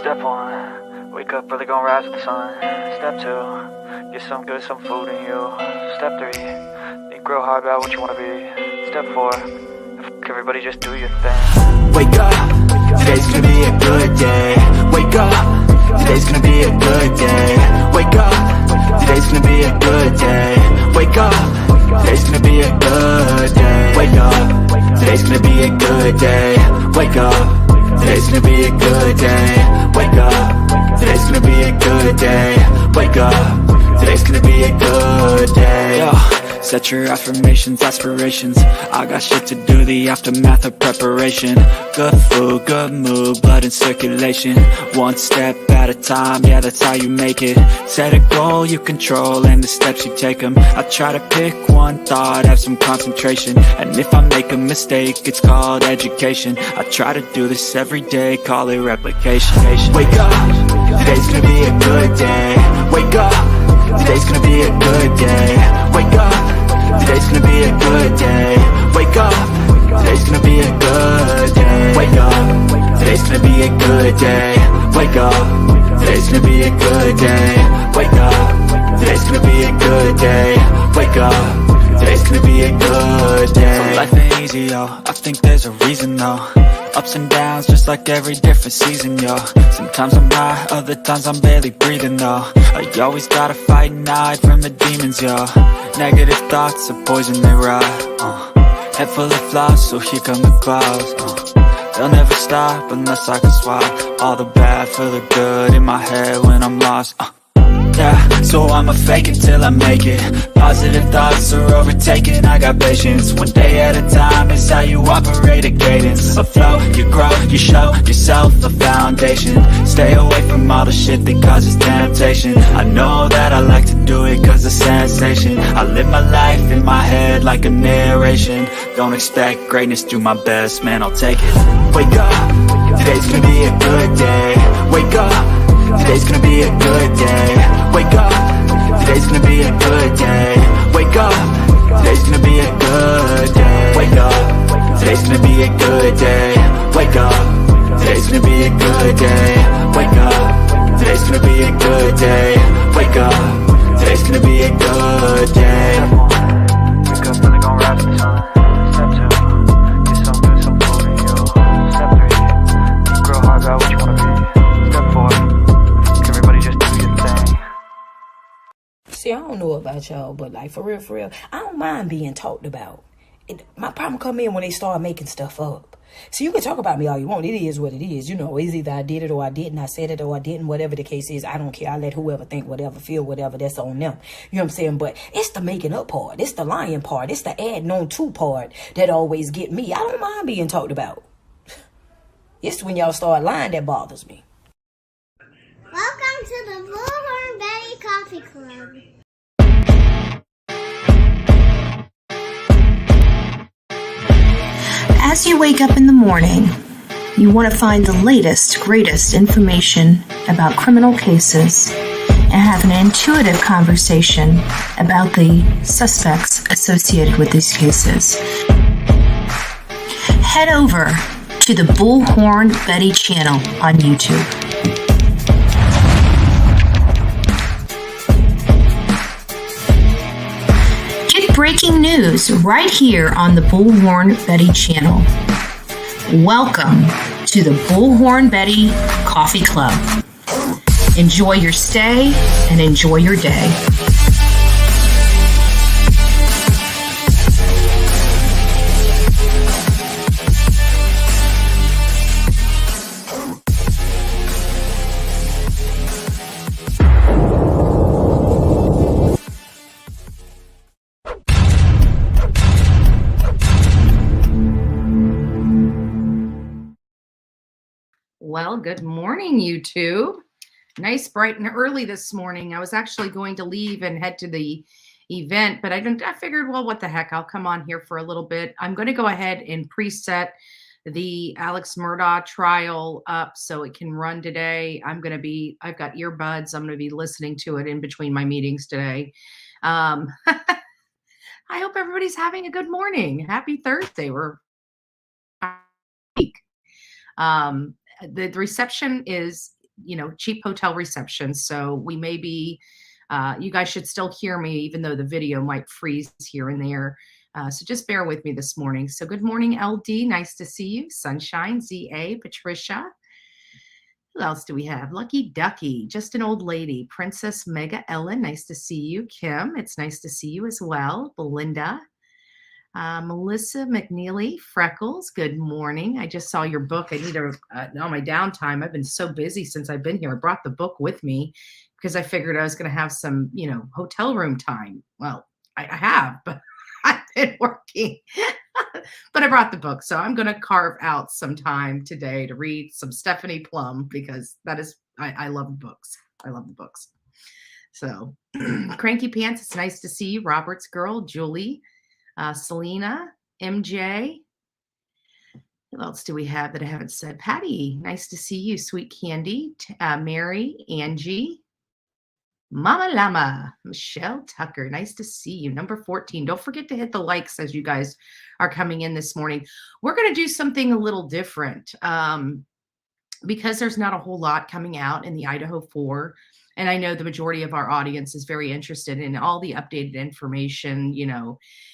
Step one, wake up early, gonna rise with the sun. Step two, get some good, some food in you. Step three, think real hard about what you wanna be. Step four, everybody just do your thing. Wake up, today's gonna be a good day. Wake up, today's gonna be a good day. Wake up, today's gonna be a good day. Wake up, today's gonna be a good day. Wake up, today's gonna be a good day. Wake up, today's gonna be a good day. Wake up, today's gonna be a good day. Wake up, today's gonna be a good day. Yo. Set your affirmations, aspirations. I got shit to do, the aftermath of preparation. Good food, good mood, blood in circulation. One step at a time, yeah, that's how you make it. Set a goal you control and the steps you take them. I try to pick one thought, have some concentration. And if I make a mistake, it's called education. I try to do this every day, call it replication. Wake up, today's gonna be a good day. Wake up, today's gonna be a good day. Wake up, today's gonna be a good day. Wake up, today's gonna be a good day. Wake up, today's gonna be a good day. Wake up, today's gonna be a good day. Wake up, today's gonna be a good day. Wake up, today's gonna be a good day. Life ain't easy, yo, I think there's a reason though. Ups and downs, just like every different season, yo. Sometimes I'm high, other times I'm barely breathing, though. I always gotta fight and hide from the demons, yo. Negative thoughts are poison, they rot. Head full of flaws, so here come the clouds. They'll never stop unless I can swap all the bad for the good in my head when I'm lost. Yeah, so I'ma fake it till I make it. Positive thoughts are overtaken, I got patience. One day at a time is how you operate a cadence. A flow, you grow, you show yourself a foundation. Stay away from all the shit that causes temptation. I know that I like to do it cause of sensation. I live my life in my head like a narration. Don't expect greatness, do my best, man, I'll take it. Wake up, today's gonna be a good day. Wake up, today's gonna be a good day. Wake up, today's gonna be a good day. Wake up, today's gonna be a good day. Wake up, today's gonna be a good day. Wake up, today's gonna be a good day. Wake up, today's gonna be a good day. Wake up, today's gonna be a good day. Wake up early, gonna rise with the sun. Step two, get some good, some food in you. Step three, think real hard about what you wanna be. Step four, everybody just do your thing. See, I don't know about y'all, but like for real, I don't mind being talked about. My problem come in when they start making stuff up. So you can talk about me all you want. It is what it is. You know, it's either I did it or I didn't. I said it or I didn't. Whatever the case is, I don't care. I let whoever think whatever, feel whatever. That's on them. You know what I'm saying? But it's the making up part. It's the lying part. It's the adding on to part that always get me. I don't mind being talked about. It's when y'all start lying that bothers me. Welcome to the Bullhorn Betty Coffee Club. As you wake up in the morning, you want to find the latest, greatest information about criminal cases and have an intuitive conversation about the suspects associated with these cases. Head over to the Bullhorn Betty channel on YouTube. Get breaking news right here on the Bullhorn Betty channel. Welcome to the Bullhorn Betty Coffee Club. Enjoy your stay and enjoy your day. Well, good morning, YouTube. Nice, bright and early this morning. I was actually going to leave and head to the event, but I figured, well, what the heck? I'll come on here for a little bit. I'm going to go ahead and preset the Alex Murdaugh trial up so it can run today. I've got earbuds. I'm going to be listening to it in between my meetings today. I hope everybody's having a good morning. Happy Thursday. We're week. The reception is cheap hotel reception. So we may be, you guys should still hear me, even though the video might freeze here and there. So just bear with me this morning. So good morning, LD. Nice to see you. Sunshine, ZA, Patricia. Who else do we have? Lucky Ducky, just an old lady. Princess Mega Ellen, nice to see you. Kim, it's nice to see you as well. Belinda. Melissa McNeely, Freckles, good morning. I just saw your book. I need to, on my downtime, I've been so busy since I've been here. I brought the book with me because I figured I was going to have some, hotel room time. Well, I have, but I've been working. But I brought the book, so I'm going to carve out some time today to read some Stephanie Plum because I love the books. I love the books. So, Cranky Pants, it's nice to see you. Robert's Girl, Julie, Selena, MJ. Who else do we have that I haven't said? Patty, nice to see you. Sweet Candy, Mary, Angie, Mama Llama, Michelle Tucker, nice to see you. Number 14. Don't forget to hit the likes as you guys are coming in this morning. We're going to do something a little different because there's not a whole lot coming out in the Idaho 4. And I know the majority of our audience is very interested in all the updated information,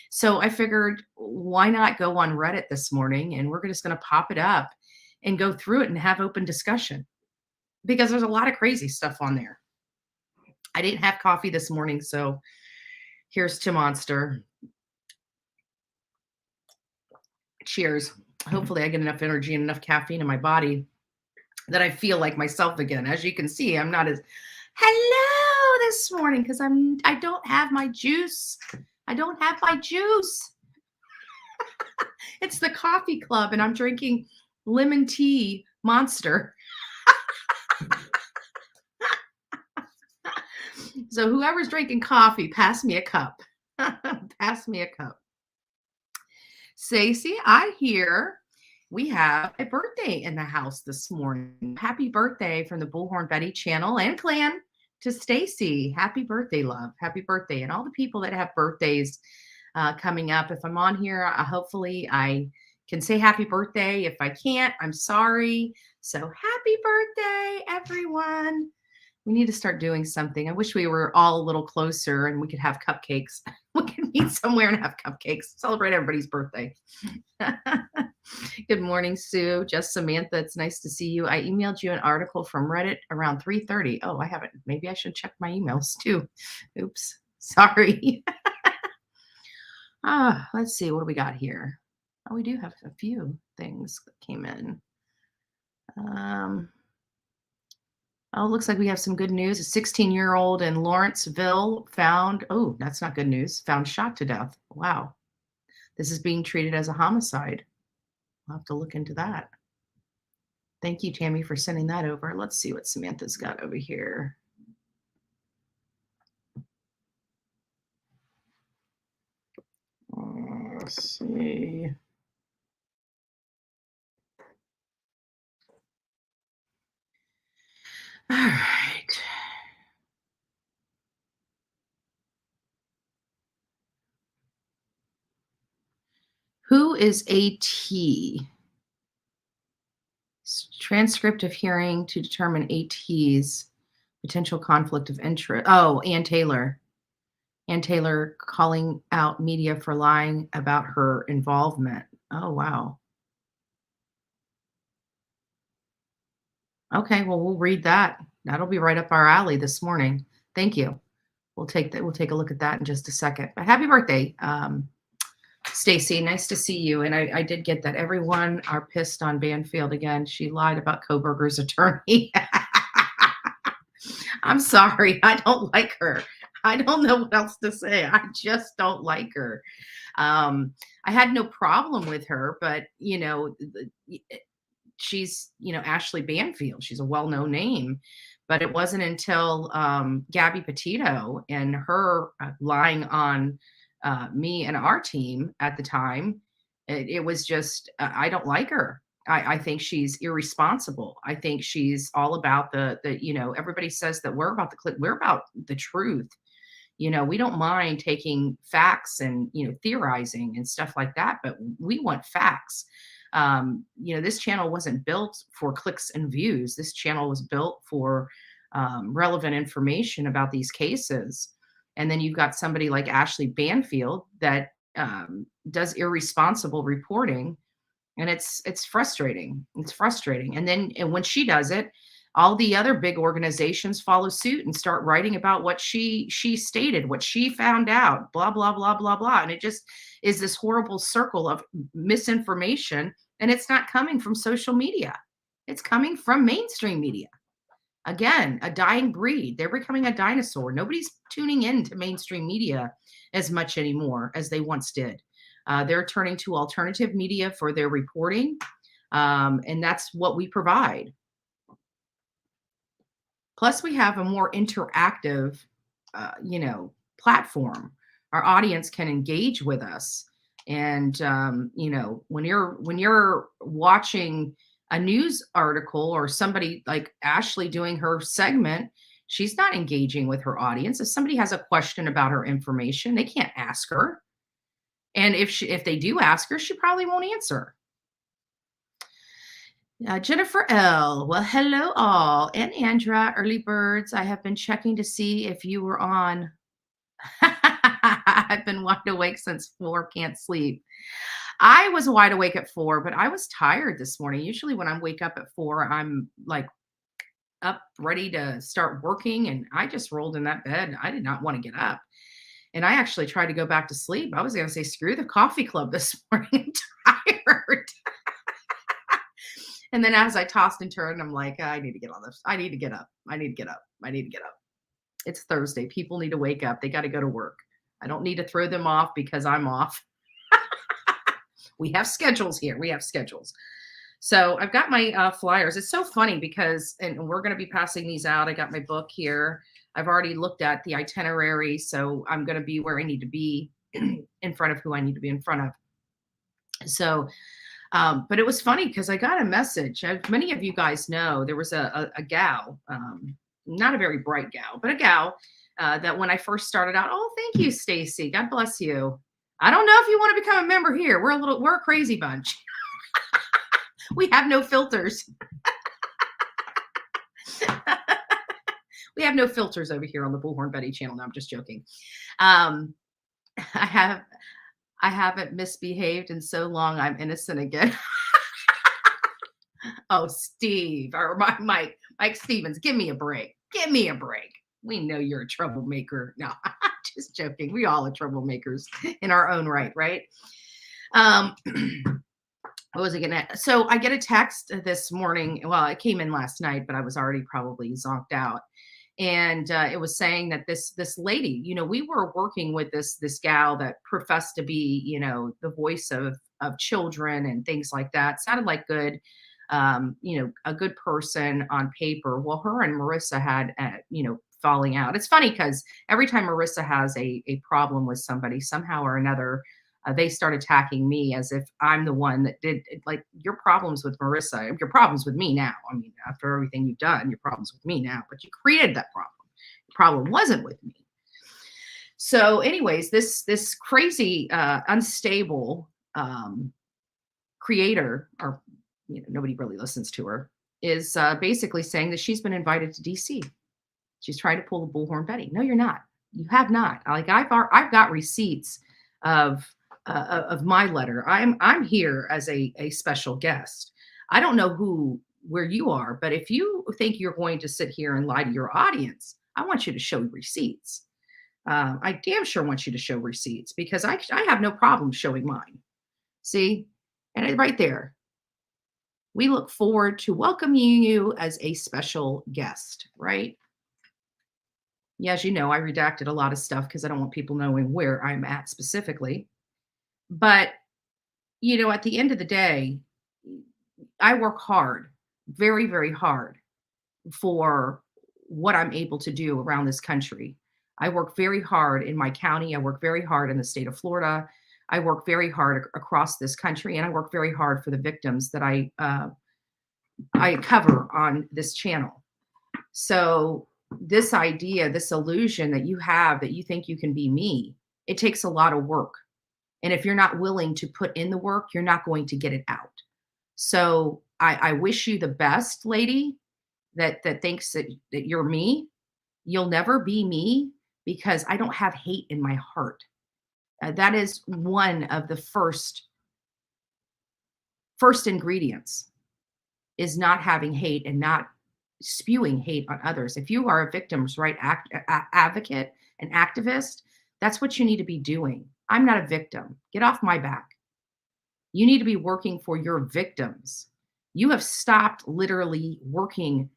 So I figured, why not go on Reddit this morning? And we're just going to pop it up and go through it and have open discussion because there's a lot of crazy stuff on there. I didn't have coffee this morning, so here's to Monster. Cheers. Hopefully I get enough energy and enough caffeine in my body that I feel like myself again. As you can see, I'm not as hello this morning because I don't have my juice. I don't have my juice. It's the coffee club and I'm drinking lemon tea Monster. So whoever's drinking coffee, pass me a cup. Pass me a cup. Stacey, I hear we have a birthday in the house this morning. Happy birthday from the Bullhorn Betty channel and clan to Stacey. Happy birthday, love. Happy birthday. And all the people that have birthdays coming up. If I'm on here, hopefully I can say happy birthday. If I can't, I'm sorry. So happy birthday, everyone. We need to start doing something. I wish we were all a little closer and we could have cupcakes. We could meet somewhere and have cupcakes. Celebrate everybody's birthday. Good morning, Sue. Just Samantha, it's nice to see you. I emailed you an article from Reddit around 3:30. Oh, I haven't. Maybe I should check my emails too. Oops. Sorry. Let's see. What do we got here? Oh, we do have a few things that came in. Oh, looks like we have some good news. A 16-year-old in Lawrenceville found, oh, that's not good news, found shot to death. Wow. This is being treated as a homicide. I'll have to look into that. Thank you, Tammy, for sending that over. Let's see what Samantha's got over here. Let's see. All right. Who is AT? Transcript of hearing to determine AT's potential conflict of interest. Oh, Ann Taylor. Ann Taylor calling out media for lying about her involvement. Oh, wow. Okay, well, we'll read that. That'll be right up our alley this morning. Thank you. We'll take that. We'll take a look at that in just a second. But happy birthday, Stacy. Nice to see you. And I did get that. Everyone are pissed on Banfield again. She lied about Koberger's attorney. I'm sorry. I don't like her. I don't know what else to say. I just don't like her. I had no problem with her, but she's, Ashley Banfield. She's a well-known name, but it wasn't until Gabby Petito and her lying on me and our team at the time, it was just, I don't like her. I think she's irresponsible. I think she's all about the everybody says that we're about the clip. We're about the truth. We don't mind taking facts and, theorizing and stuff like that, but we want facts. This channel wasn't built for clicks and views. This channel was built for relevant information about these cases. And then you've got somebody like Ashley Banfield that does irresponsible reporting, and it's frustrating. It's frustrating. And when she does it, all the other big organizations follow suit and start writing about what she stated, what she found out, blah blah blah blah blah, and it just is this horrible circle of misinformation. And it's not coming from social media; it's coming from mainstream media. Again, a dying breed. They're becoming a dinosaur. Nobody's tuning in to mainstream media as much anymore as they once did. They're turning to alternative media for their reporting, and that's what we provide. Plus, we have a more interactive, platform. Our audience can engage with us, and when you're watching a news article or somebody like Ashley doing her segment, she's not engaging with her audience. If somebody has a question about her information, they can't ask her. And if they do ask her, she probably won't answer. Jennifer L. Well, hello all. And Andra, early birds. I have been checking to see if you were on. I've been wide awake since 4, can't sleep. I was wide awake at 4, but I was tired this morning. Usually when I wake up at 4, I'm like up ready to start working, and I just rolled in that bed. I did not want to get up. And I actually tried to go back to sleep. I was going to say, screw the coffee club this morning. I'm tired. And then as I tossed and turned, I'm like, I need to get on this. I need to get up. I need to get up. I need to get up. It's Thursday. People need to wake up. They got to go to work. I don't need to throw them off because I'm off. We have schedules here. We have schedules. So I've got my flyers. It's so funny because, and we're going to be passing these out. I got my book here. I've already looked at the itinerary. So I'm going to be where I need to be in front of who I need to be in front of. So, but it was funny because I got a message. As many of you guys know, there was a gal, not a very bright gal, but a gal that when I first started out, oh, thank you, Stacy. God bless you. I don't know if you want to become a member here. We're a crazy bunch. We have no filters. We have no filters over here on the Bullhorn Betty channel. No, I'm just joking. I haven't misbehaved in so long. I'm innocent again. Oh, Steve, or Mike Stevens, give me a break. Give me a break. We know you're a troublemaker. No, just joking. We all are troublemakers in our own right? What was I gonna? So I get a text this morning. Well, it came in last night, but I was already probably zonked out. And it was saying that this lady, we were working with this gal that professed to be, the voice of children and things like that. Sounded like good, a good person on paper. Well, her and Marissa had, falling out. It's funny because every time Marissa has a problem with somebody, somehow or another, they start attacking me as if I'm the one that did, like, your problems with Marissa, your problems with me now. I mean, after everything you've done, your problems with me now, but you created that problem. The problem wasn't with me. So anyways, this crazy, unstable creator, or nobody really listens to her, is basically saying that she's been invited to DC. She's trying to pull the Bullhorn Betty. No, you're not. You have not. Like, I've got receipts of my letter. I'm here as a special guest. I don't know where you are, but if you think you're going to sit here and lie to your audience, I want you to show receipts. I damn sure want you to show receipts, because I have no problem showing mine. See, and right there, we look forward to welcoming you as a special guest, right? Yeah, as you know, I redacted a lot of stuff because I don't want people knowing where I'm at specifically. But, at the end of the day, I work hard, very, very hard for what I'm able to do around this country. I work very hard in my county. I work very hard in the state of Florida. I work very hard across this country, and I work very hard for the victims that I cover on this channel. So this idea, this illusion that you have, that you think you can be me, it takes a lot of work. And if you're not willing to put in the work, you're not going to get it out. So I wish you the best, lady, that thinks that you're me. You'll never be me because I don't have hate in my heart. That is one of the first ingredients, is not having hate and not spewing hate on others. If you are a victim's right advocate and activist, that's what you need to be doing. I'm not a victim. Get off my back. You need to be working for your victims. You have stopped literally working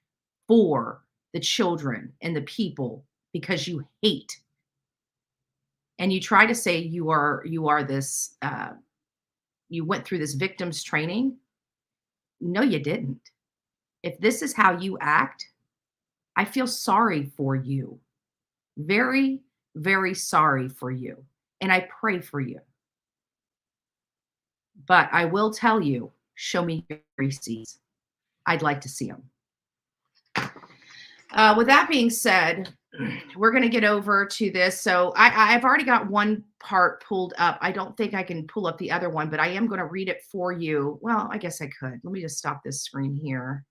for the children and the people because you hate. And you try to say you are this, you went through this victims training. No, you didn't. If this is how you act, I feel sorry for you. Very, very sorry for you. And I pray for you. But I will tell you, show me your receipts. I'd like to see them. With that being said, we're going to get over to this. So I've already got one part pulled up. I don't think I can pull up the other one, but I am going to read it for you. Well, I guess I could. Let me just stop this screen here,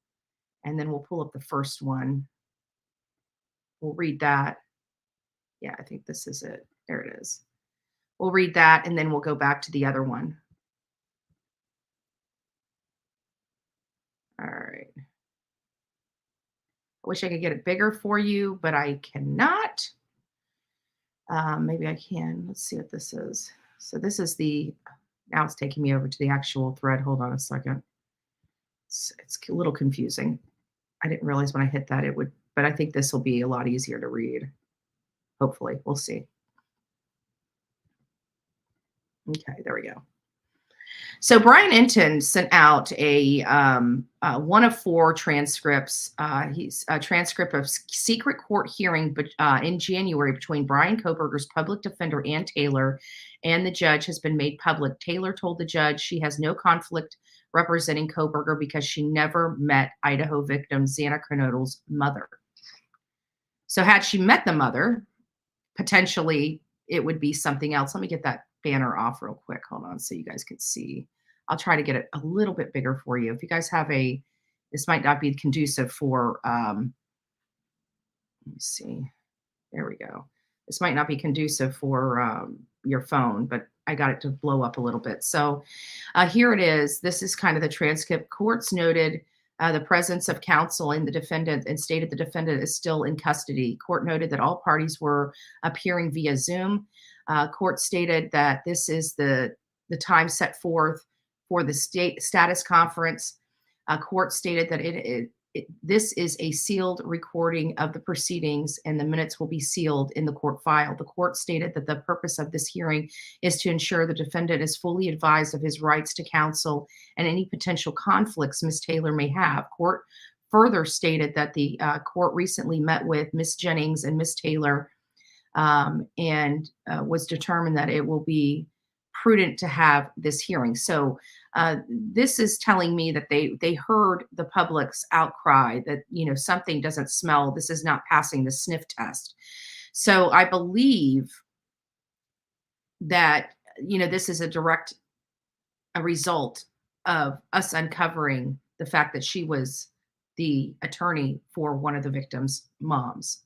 and then we'll pull up the first one. We'll read that. Yeah, I think this is it. There it is. We'll read that, and then we'll go back to the other one. All right. I wish I could get it bigger for you, but I cannot. Maybe I can. Let's see what this is. So this is now it's taking me over to the actual thread. Hold on a second. It's a little confusing. I didn't realize when I hit that it would, but I think this will be a lot easier to read. Hopefully, we'll see. Okay, there we go. So Brian Enton sent out a 1 of 4 transcripts. He's a transcript of secret court hearing in January between Brian Kohberger's public defender, Ann Taylor, and the judge has been made public. Taylor told the judge she has no conflict representing Kohberger because she never met Idaho victim Xana Kernodle's mother. So had she met the mother, potentially it would be something else. Let me get that banner off real quick. Hold on so you guys can see. I'll try to get it a little bit bigger for you. If you guys have this might not be conducive for, let me see. There we go. This might not be conducive for your phone, but I got it to blow up a little bit. So here it is. This is kind of the transcript. Courts noted the presence of counsel in the defendant and stated the defendant is still in custody. Court noted that all parties were appearing via Zoom. Court stated that this is the time set forth for the state status conference. Court stated that this is a sealed recording of the proceedings and the minutes will be sealed in the court file. The court stated that the purpose of this hearing is to ensure the defendant is fully advised of his rights to counsel and any potential conflicts Ms. Taylor may have. Court further stated that the court recently met with Ms. Jennings and Ms. Taylor and was determined that it will be prudent to have this hearing. So this is telling me that they heard the public's outcry that, something doesn't smell. This is not passing the sniff test. So I believe that, this is a result of us uncovering the fact that she was the attorney for one of the victims' moms.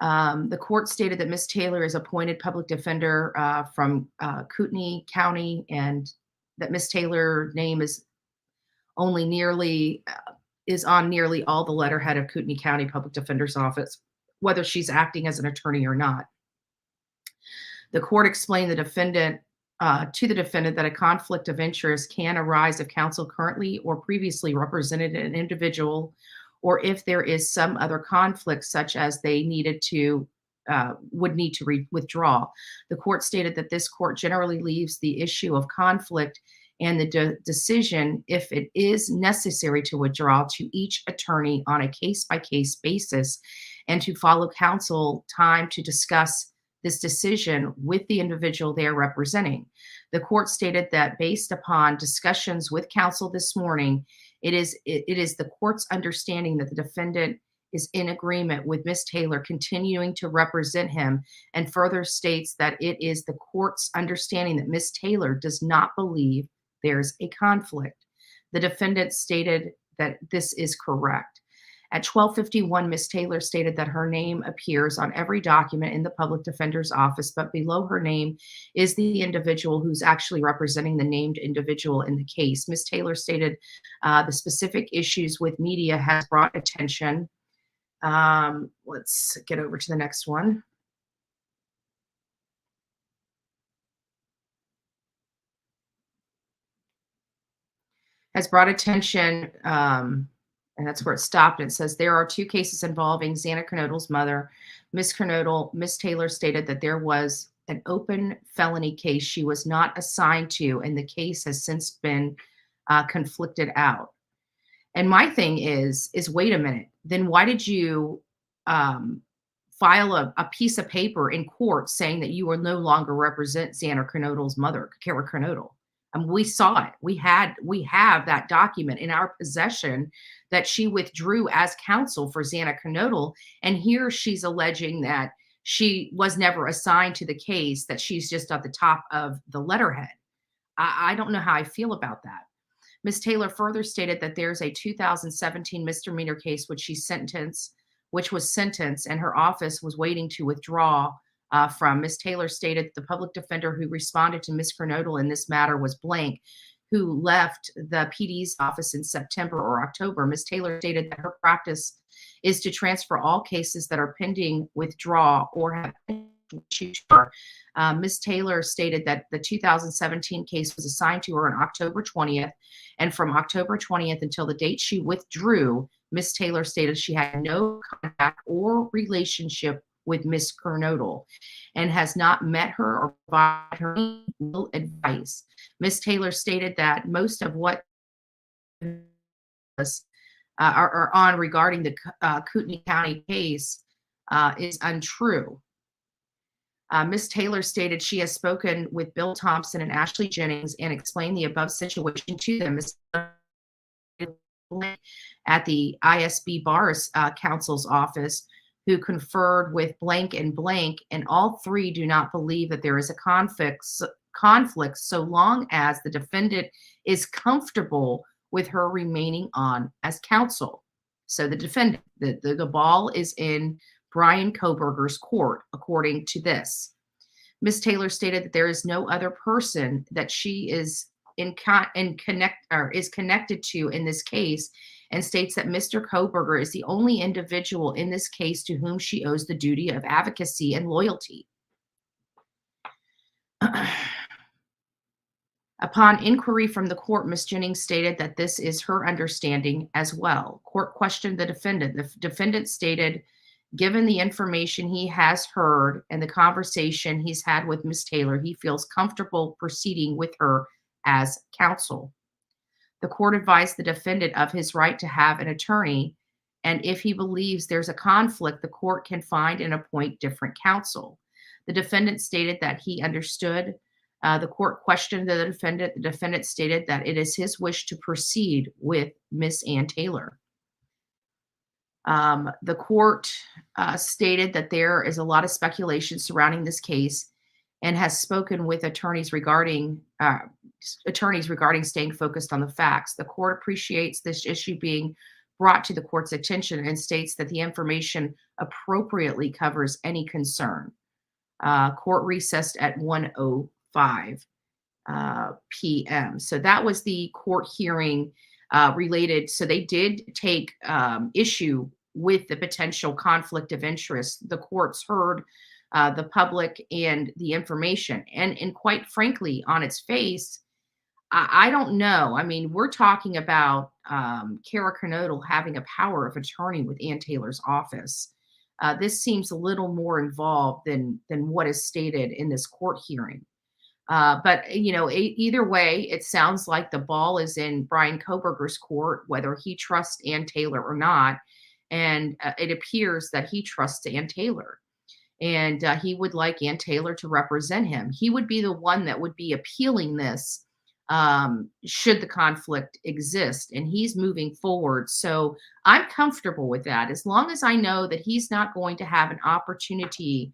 The court stated that Ms. Taylor is appointed public defender from Kootenai County, and that Ms. Taylor's name is on nearly all the letterhead of Kootenai County Public Defender's Office, whether she's acting as an attorney or not. The court explained to the defendant that a conflict of interest can arise if counsel currently or previously represented an individual, or if there is some other conflict, such as they would need to withdraw. The court stated that this court generally leaves the issue of conflict and the decision, if it is necessary to withdraw, to each attorney on a case-by-case basis, and to follow counsel time to discuss this decision with the individual they are representing. The court stated that based upon discussions with counsel this morning, it is the court's understanding that the defendant is in agreement with Ms. Taylor continuing to represent him, and further states that it is the court's understanding that Ms. Taylor does not believe there's a conflict. The defendant stated that this is correct. At 12:51, Ms. Taylor stated that her name appears on every document in the public defender's office, but below her name is the individual who's actually representing the named individual in the case. Ms. Taylor stated the specific issues with media has brought attention. Let's get over to the next one. Has brought attention, and that's where it stopped. It says there are 2 cases involving Xana Kernodle's mother. Ms. Kernodle, Ms. Taylor stated that there was an open felony case she was not assigned to, and the case has since been conflicted out. And my thing is wait a minute. Then why did you file a piece of paper in court saying that you will no longer represent Xana Kernodle's mother, Kara Kernodle? We saw it. We have that document in our possession that she withdrew as counsel for Xana Kernodle. And here she's alleging that she was never assigned to the case, that she's just at the top of the letterhead. I don't know how I feel about that. Ms. Taylor further stated that there's a 2017 misdemeanor case which was sentenced, and her office was waiting to withdraw from. Ms. Taylor stated the public defender who responded to Ms. Kernodle in this matter was blank, who left the PD's office in September or October. Ms. Taylor stated that her practice is to transfer all cases that are pending withdraw or have issues. Ms. Taylor stated that the 2017 case was assigned to her on October 20th, and from October 20th until the date she withdrew, Ms. Taylor stated she had no contact or relationship with Ms. Kernodle and has not met her or provided her legal advice. Ms. Taylor stated that most of what are on regarding the Kootenai County case is untrue. Ms. Taylor stated she has spoken with Bill Thompson and Ashley Jennings and explained the above situation to them. Ms. At the ISB Bar Counsel's office, who conferred with blank, and all 3 do not believe that there is a conflict so long as the defendant is comfortable with her remaining on as counsel. So the defendant, the ball is in Brian Koberger's court, according to this. Ms. Taylor stated that there is no other person that she is connected to in this case, and states that Mr. Koberger is the only individual in this case to whom she owes the duty of advocacy and loyalty. Upon inquiry from the court, Ms. Jennings stated that this is her understanding as well. Court questioned the defendant. The defendant stated, given the information he has heard and the conversation he's had with Ms. Taylor, he feels comfortable proceeding with her as counsel. The court advised the defendant of his right to have an attorney, and if he believes there's a conflict, the court can find and appoint different counsel. The defendant stated that he understood. The court questioned the defendant. The defendant stated that it is his wish to proceed with Miss Ann Taylor. The court stated that there is a lot of speculation surrounding this case and has spoken with attorneys regarding staying focused on the facts. The court appreciates this issue being brought to the court's attention and states that the information appropriately covers any concern. Court recessed at 1:05 p.m. So that was the court hearing related. So they did take issue with the potential conflict of interest. The courts heard the public and the information. And quite frankly, on its face, I don't know. I mean, we're talking about Kara Kernodle having a power of attorney with Ann Taylor's office. This seems a little more involved than what is stated in this court hearing. But, you know, either way, it sounds like the ball is in Brian Koberger's court, whether he trusts Ann Taylor or not. And it appears that he trusts Ann Taylor. And he would like Ann Taylor to represent him. He would be the one that would be appealing this should the conflict exist, and he's moving forward. So I'm comfortable with that, as long as I know that he's not going to have an opportunity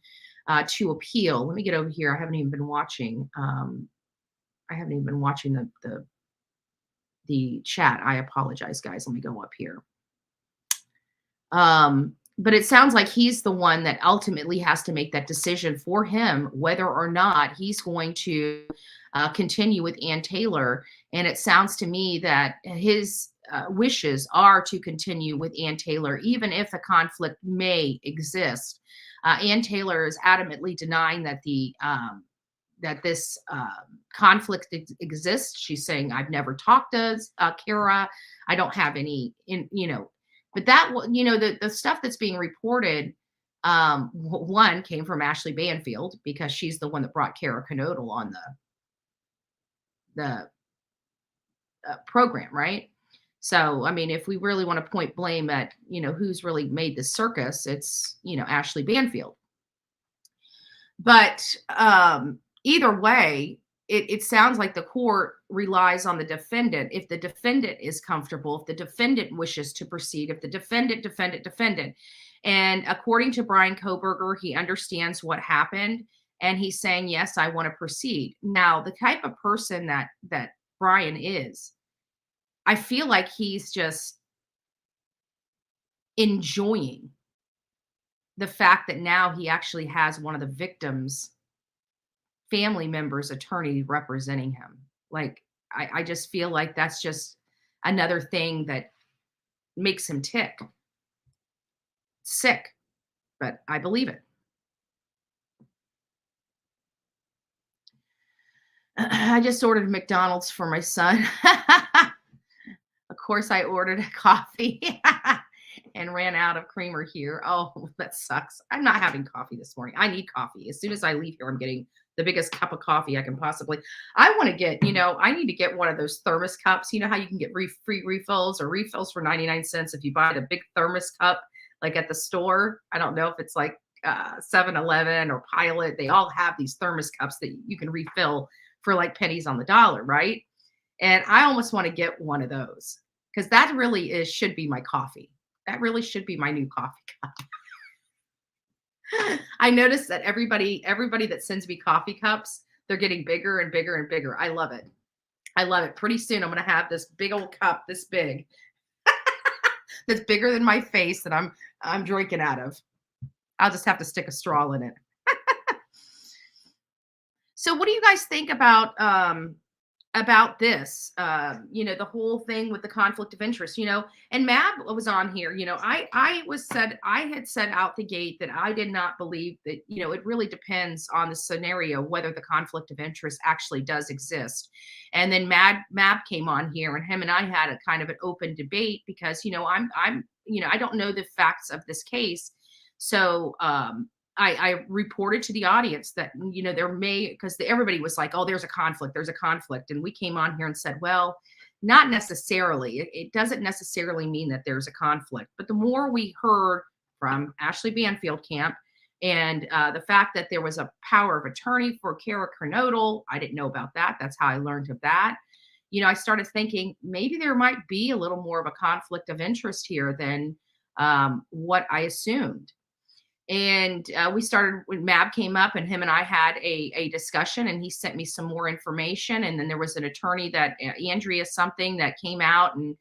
to appeal. Let me get over here. I haven't even been watching. The the chat. I apologize, guys. Let me go up here. But it sounds like he's the one that ultimately has to make that decision for him, whether or not he's going to continue with Ann Taylor. And it sounds to me that his wishes are to continue with Ann Taylor, even if a conflict may exist. Ann Taylor is adamantly denying that this conflict exists. She's saying, "I've never talked to Kara. I don't have any, But that, the stuff that's being reported, one came from Ashley Banfield, because she's the one that brought Kara Kanoodle on the program, right? So, I mean, if we really want to point blame at, who's really made the circus, it's, Ashley Banfield. But either way, it sounds like the court relies on the defendant. If the defendant is comfortable, if the defendant wishes to proceed, if the defendant. And according to Brian Koberger, he understands what happened, and he's saying, yes, I want to proceed. Now, the type of person that Brian is, I feel like he's just enjoying the fact that now he actually has one of the victims' family members' attorney representing him. Like, I just feel like that's just another thing that makes him tick. Sick, but I believe it. I just ordered McDonald's for my son. Of course, I ordered a coffee and ran out of creamer here. Oh, that sucks. I'm not having coffee this morning. I need coffee. As soon as I leave here, I'm getting the biggest cup of coffee I can possibly. I want to get, I need to get one of those thermos cups. You know how you can get free refills or refills for 99 cents if you buy the big thermos cup, like at the store. I don't know if it's like 7-Eleven or Pilot. They all have these thermos cups that you can refill for like pennies on the dollar, right? And I almost want to get one of those, because that really should be my coffee. That really should be my new coffee cup. I noticed that everybody that sends me coffee cups, they're getting bigger and bigger and bigger. I love it. I love it. Pretty soon I'm going to have this big old cup this big that's bigger than my face that I'm drinking out of. I'll just have to stick a straw in it. So what do you guys think about this? The whole thing with the conflict of interest, and Mab was on here. I had said out the gate that I did not believe that, it really depends on the scenario whether the conflict of interest actually does exist. And then Mab came on here, and him and I had a kind of an open debate, because, I don't know the facts of this case. So, I reported to the audience that, there may, because everybody was like, oh, there's a conflict. And we came on here and said, well, not necessarily. It doesn't necessarily mean that there's a conflict. But the more we heard from Ashley Banfield camp, and the fact that there was a power of attorney for Kara Kernodle, I didn't know about that. That's how I learned of that. I started thinking maybe there might be a little more of a conflict of interest here than what I assumed. And we started when Mab came up, and him and I had a discussion, and he sent me some more information. And then there was an attorney that Andrea something that came out and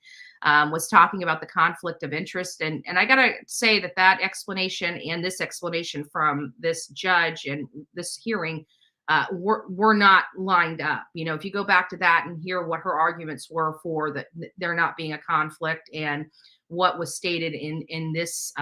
was talking about the conflict of interest. And I got to say that explanation and this explanation from this judge and this hearing were not lined up. If you go back to that and hear what her arguments were for that there not being a conflict, and what was stated in this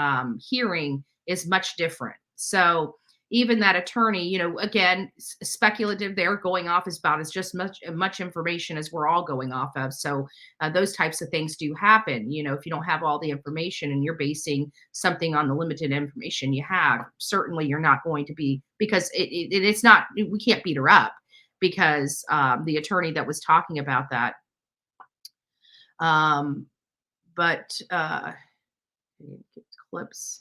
hearing is much different. So even that attorney, again, speculative, they're going off as about as just much information as we're all going off of. So those types of things do happen. If you don't have all the information and you're basing something on the limited information you have, certainly you're not going to be, because it's not, we can't beat her up, because the attorney that was talking about that, clips.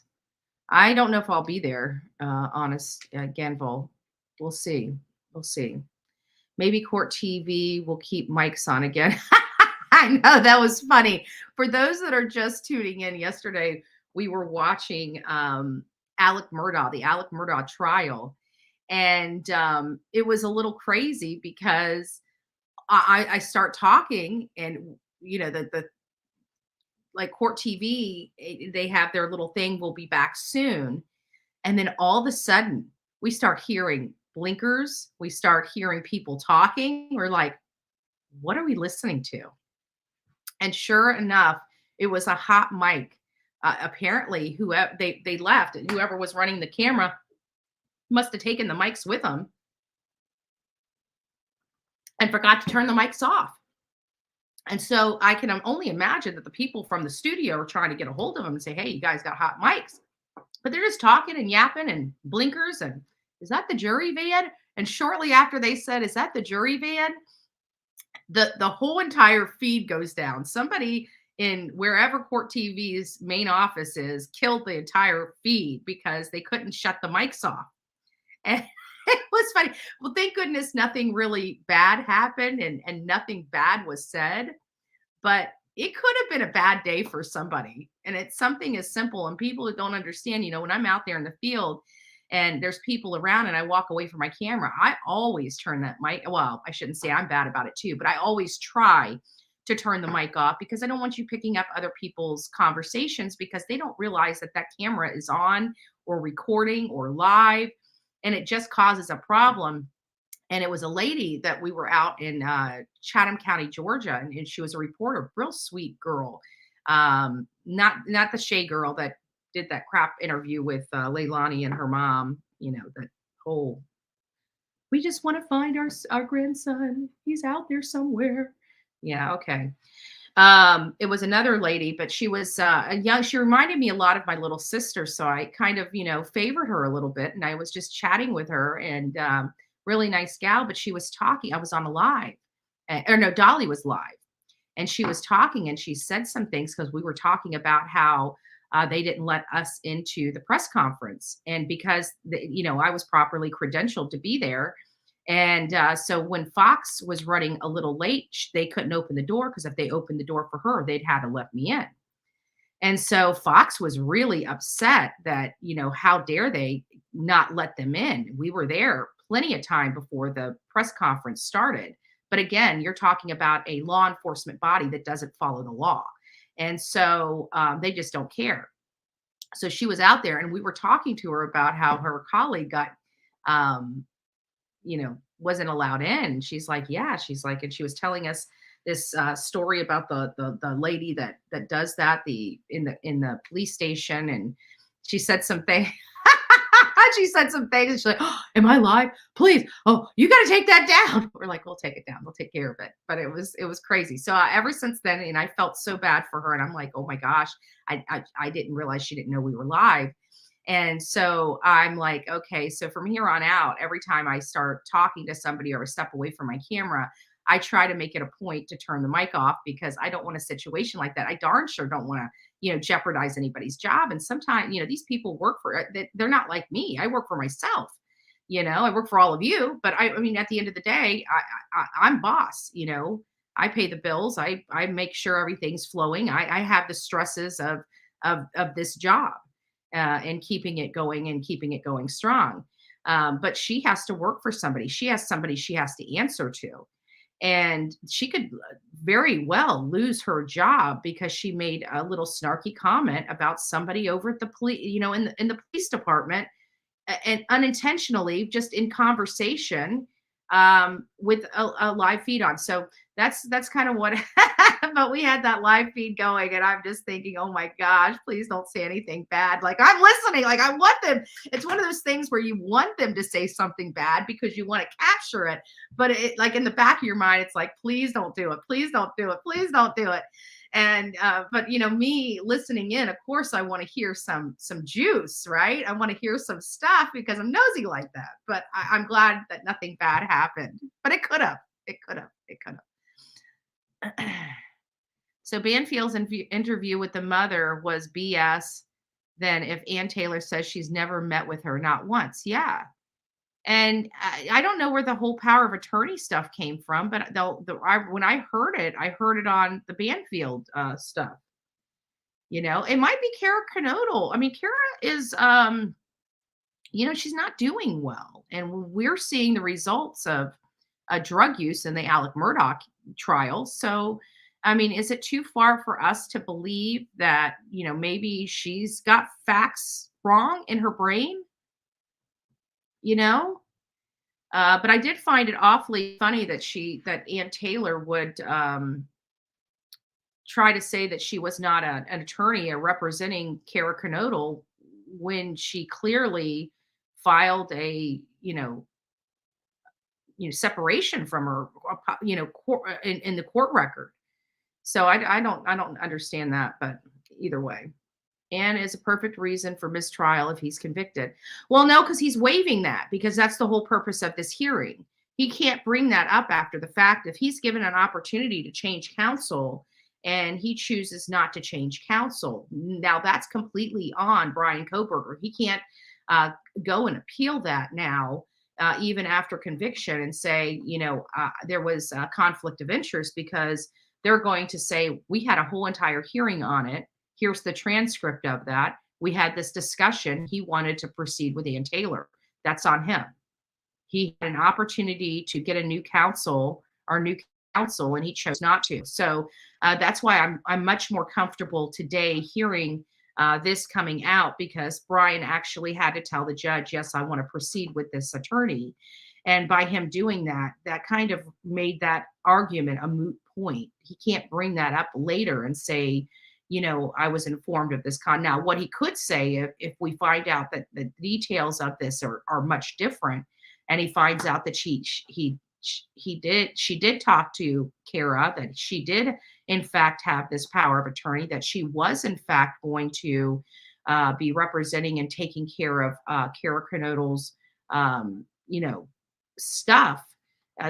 I don't know if I'll be there, Ganville. We'll see. Maybe Court TV will keep mics on again. I know, that was funny. For those that are just tuning in, yesterday we were watching Alec Murdaugh, the Alec Murdaugh trial. And it was a little crazy, because I start talking, and the like Court TV, they have their little thing, "We'll be back soon." And then all of a sudden, we start hearing blinkers. We start hearing people talking. We're like, what are we listening to? And sure enough, it was a hot mic. Apparently, whoever they left, and whoever was running the camera must have taken the mics with them and forgot to turn the mics off. And so I can only imagine that the people from the studio are trying to get a hold of them and say, "Hey, you guys got hot mics." But they're just talking and yapping and blinkers. And is that the jury van? And shortly after they said, "Is that the jury van?" The whole entire feed goes down. Somebody in wherever Court TV's main office is killed the entire feed because they couldn't shut the mics off. And it was funny. Well, thank goodness nothing really bad happened and nothing bad was said. But it could have been a bad day for somebody. And it's something as simple. And people that don't understand, when I'm out there in the field and there's people around and I walk away from my camera, I always turn that mic. Well, I shouldn't say I'm bad about it too, but I always try to turn the mic off because I don't want you picking up other people's conversations because they don't realize that that camera is on or recording or live. And it just causes a problem. And it was a lady that we were out in Chatham County, Georgia, and she was a reporter, real sweet girl. Not the Shay girl that did that crap interview with Leilani and her mom. That whole, we just want to find our grandson. He's out there somewhere. Yeah, okay. It was another lady, but she was young. She reminded me a lot of my little sister. So I kind of, favored her a little bit. And I was just chatting with her and really nice gal, but she was talking. I was on a live, or no, Dolly was live, and she was talking, and she said some things because we were talking about how they didn't let us into the press conference, and because I was properly credentialed to be there, and so when Fox was running a little late, they couldn't open the door because if they opened the door for her, they'd had to let me in. And so Fox was really upset that, how dare they not let them in? We were there plenty of time before the press conference started. But again, you're talking about a law enforcement body that doesn't follow the law. And so they just don't care. So she was out there and we were talking to her about how her colleague got, wasn't allowed in. She's like, yeah, and she was telling us this story about the lady that does that in the police station. And she said something. She said some things. And she's like, "Oh, am I live? Please. Oh, you got to take that down." We're like, "We'll take it down. We'll take care of it." But it was crazy. So ever since then, and I felt so bad for her. And I'm like, oh my gosh, I didn't realize she didn't know we were live. And so I'm like, okay, so from here on out, every time I start talking to somebody or step away from my camera, I try to make it a point to turn the mic off because I don't want a situation like that. I darn sure don't want to, jeopardize anybody's job. And sometimes, these people work for it. They're not like me. I work for myself. I work for all of you, but I mean, at the end of the day, I'm boss, I pay the bills. I make sure everything's flowing. I have the stresses of this job and keeping it going strong. But she has to work for somebody. She has somebody she has to answer to. And she could very well lose her job because she made a little snarky comment about somebody over at the police, in the police department, and unintentionally, just in conversation, with a live feed on. So that's kind of what. But we had that live feed going, and I'm just thinking, oh my gosh, please don't say anything bad. Like I'm listening, like I want them. It's one of those things where you want them to say something bad because you want to capture it. But it, like in the back of your mind, it's like, please don't do it. Please don't do it. Please don't do it. And but me listening in, of course, I want to hear some juice, right? I want to hear some stuff because I'm nosy like that. But I'm glad that nothing bad happened. But it could have. So Banfield's interview with the mother was BS. Then if Ann Taylor says she's never met with her, not once, yeah. And I don't know where the whole power of attorney stuff came from, but when I heard it on the Banfield stuff. It might be Kara Kernodle. I mean, Kara is, she's not doing well, and we're seeing the results of drug use in the Alec Murdaugh trial. So, I mean, is it too far for us to believe that, maybe she's got facts wrong in her brain, you know? But I did find it awfully funny that Ann Taylor would try to say that she was not an attorney or representing Kara Kernodle when she clearly filed a, separation from her, in the court record. So I don't understand that, but either way. And is a perfect reason for mistrial if he's convicted. Well, no, because he's waiving that, because that's the whole purpose of this hearing. He can't bring that up after the fact. If he's given an opportunity to change counsel and he chooses not to change counsel, now that's completely on Brian Koberger. He can't go and appeal that now, even after conviction, and say, there was a conflict of interest, because they're going to say, we had a whole entire hearing on it. Here's the transcript of that. We had this discussion. He wanted to proceed with Ann Taylor. That's on him. He had an opportunity to get a new counsel, and he chose not to. So that's why I'm much more comfortable today hearing this coming out, because Brian actually had to tell the judge, yes, I want to proceed with this attorney. And by him doing that, that kind of made that argument a moot point. He can't bring that up later and say, I was informed of this Now, what he could say, if we find out that the details of this are much different, and he finds out that she did talk to Kara, that she did in fact have this power of attorney, that she was in fact going to be representing and taking care of Kara Kernodle's, stuff.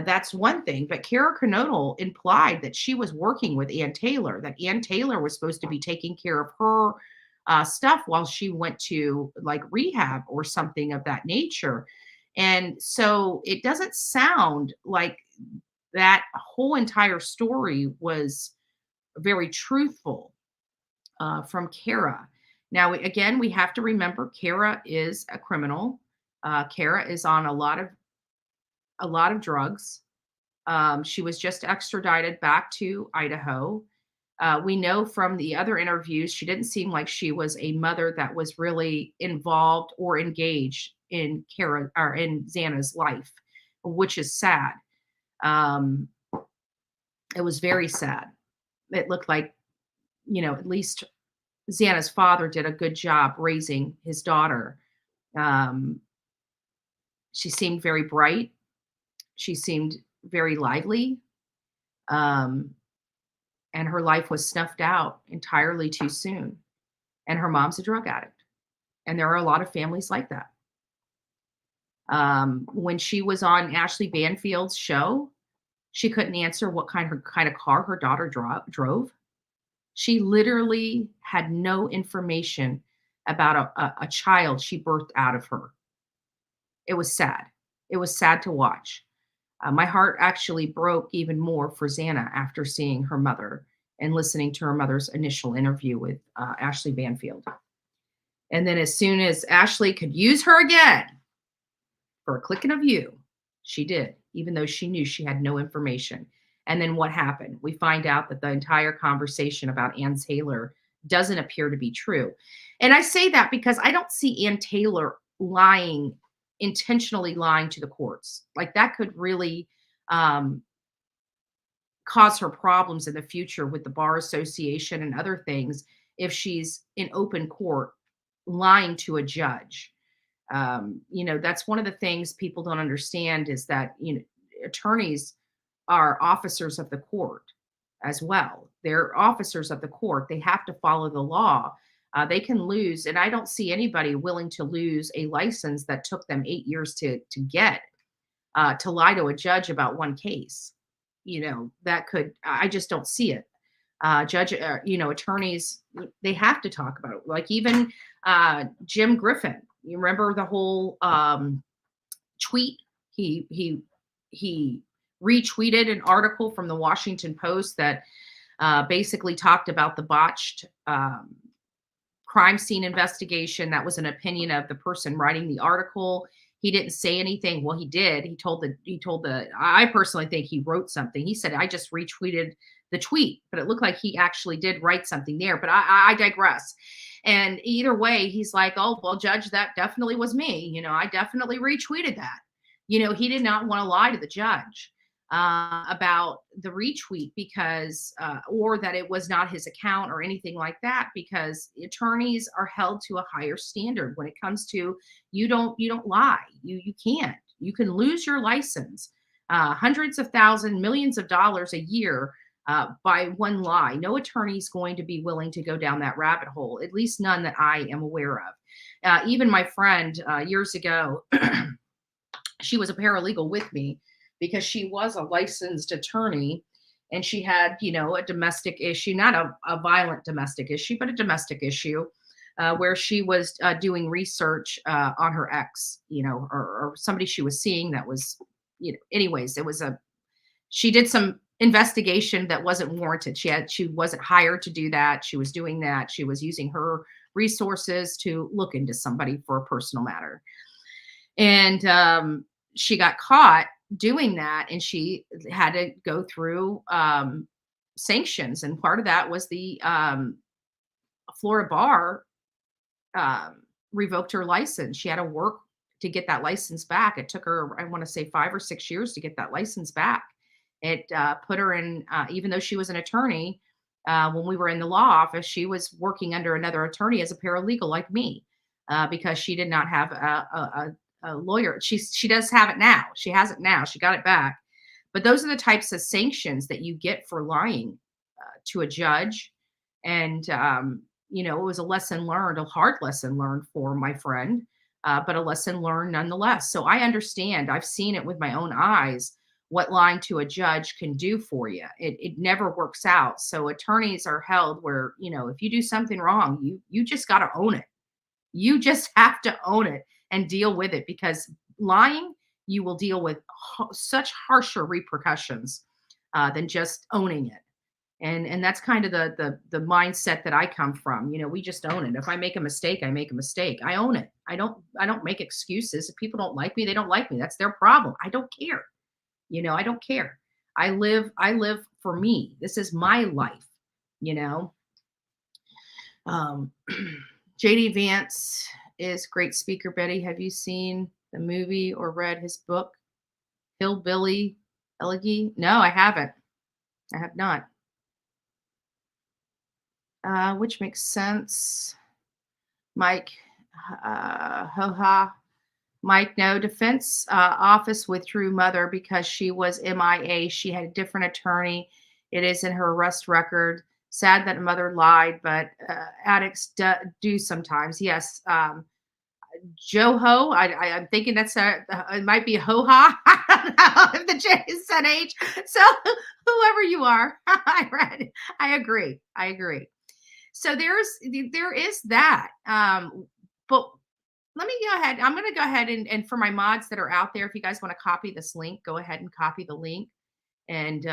That's one thing, but Kara Kernodle implied that she was working with Ann Taylor, that Ann Taylor was supposed to be taking care of her stuff while she went to like rehab or something of that nature. And so it doesn't sound like that whole entire story was very truthful from Kara. Now, again, we have to remember Kara is a criminal. Kara is on a lot of drugs. She was just extradited back to Idaho. We know from the other interviews, she didn't seem like she was a mother that was really involved or engaged in Kara or in Xana's life, which is sad. It was very sad. It looked like, at least Xana's father did a good job raising his daughter. She seemed very bright. She seemed very lively. And her life was snuffed out entirely too soon. And her mom's a drug addict. And there are a lot of families like that. When she was on Ashley Banfield's show, she couldn't answer what kind of car her daughter drove. She literally had no information about a child she birthed out of her. It was sad. It was sad to watch. My heart actually broke even more for Xana after seeing her mother and listening to her mother's initial interview with Ashley Banfield. And then as soon as Ashley could use her again for a click and a view, she did, even though she knew she had no information. And then what happened? We find out that the entire conversation about Ann Taylor doesn't appear to be true. And I say that because I don't see Ann Taylor intentionally lying to the courts. Like that could really cause her problems in the future with the Bar Association and other things if she's in open court lying to a judge. That's one of the things people don't understand is that, attorneys are officers of the court as well. They're officers of the court. They have to follow the law. They can lose, and I don't see anybody willing to lose a license that took them 8 years to get, to lie to a judge about one case. I just don't see it. Attorneys, they have to talk about it. Like even Jim Griffin, you remember the whole tweet? He retweeted an article from the Washington Post that basically talked about the botched crime scene investigation. That was an opinion of the person writing the article. He didn't say anything. Well, he did. I personally think he wrote something. He said, I just retweeted the tweet, but it looked like he actually did write something there. But I digress. And either way, he's like, oh, well, judge, that definitely was me. I definitely retweeted that. He did not want to lie to the judge about the retweet because, or that it was not his account or anything like that, because attorneys are held to a higher standard when it comes to you don't lie. You can't. You can lose your license, hundreds of thousands, millions of dollars a year by one lie. No attorney is going to be willing to go down that rabbit hole, at least none that I am aware of. Even my friend years ago, she was a paralegal with me because she was a licensed attorney, and she had, a domestic issue, not a violent domestic issue, but a domestic issue where she was doing research on her ex, or somebody she was seeing that was, anyways, she did some investigation that wasn't warranted. She wasn't hired to do that. She was doing that. She was using her resources to look into somebody for a personal matter. And she got caught doing that, and she had to go through sanctions. And part of that was the Florida bar revoked her license. She had to work to get that license back. It took her, I want to say, 5 or 6 years to get that license back. It put her in, even though she was an attorney, when we were in the law office, she was working under another attorney as a paralegal like me, because she did not have a lawyer. She does have it now. She has it now. She got it back. But those are the types of sanctions that you get for lying to a judge. And, it was a lesson learned, a hard lesson learned for my friend, but a lesson learned nonetheless. So I understand. I've seen it with my own eyes, what lying to a judge can do for you. It never works out. So attorneys are held where, if you do something wrong, you just got to own it. You just have to own it and deal with it, because lying, you will deal with such harsher repercussions than just owning it. And that's kind of the mindset that I come from. We just own it. If I make a mistake, I make a mistake. I own it. I don't make excuses. If people don't like me, they don't like me. That's their problem. I don't care. I don't care. I live for me. This is my life, JD Vance is great speaker. Betty, have you seen the movie or read his book, Hillbilly Elegy? No, I haven't. I have not. Which makes sense. Mike, Mike, no, defense office withdrew mother because she was MIA. She had a different attorney. It is in her arrest record. Sad that mother lied, but addicts do sometimes. Yes. Joho, I'm thinking it might be ho-ha. I don't know if the J is an H. So whoever you are, I agree. So there is that. But let me go ahead. I'm going to go ahead and for my mods that are out there, if you guys want to copy this link, go ahead and copy the link and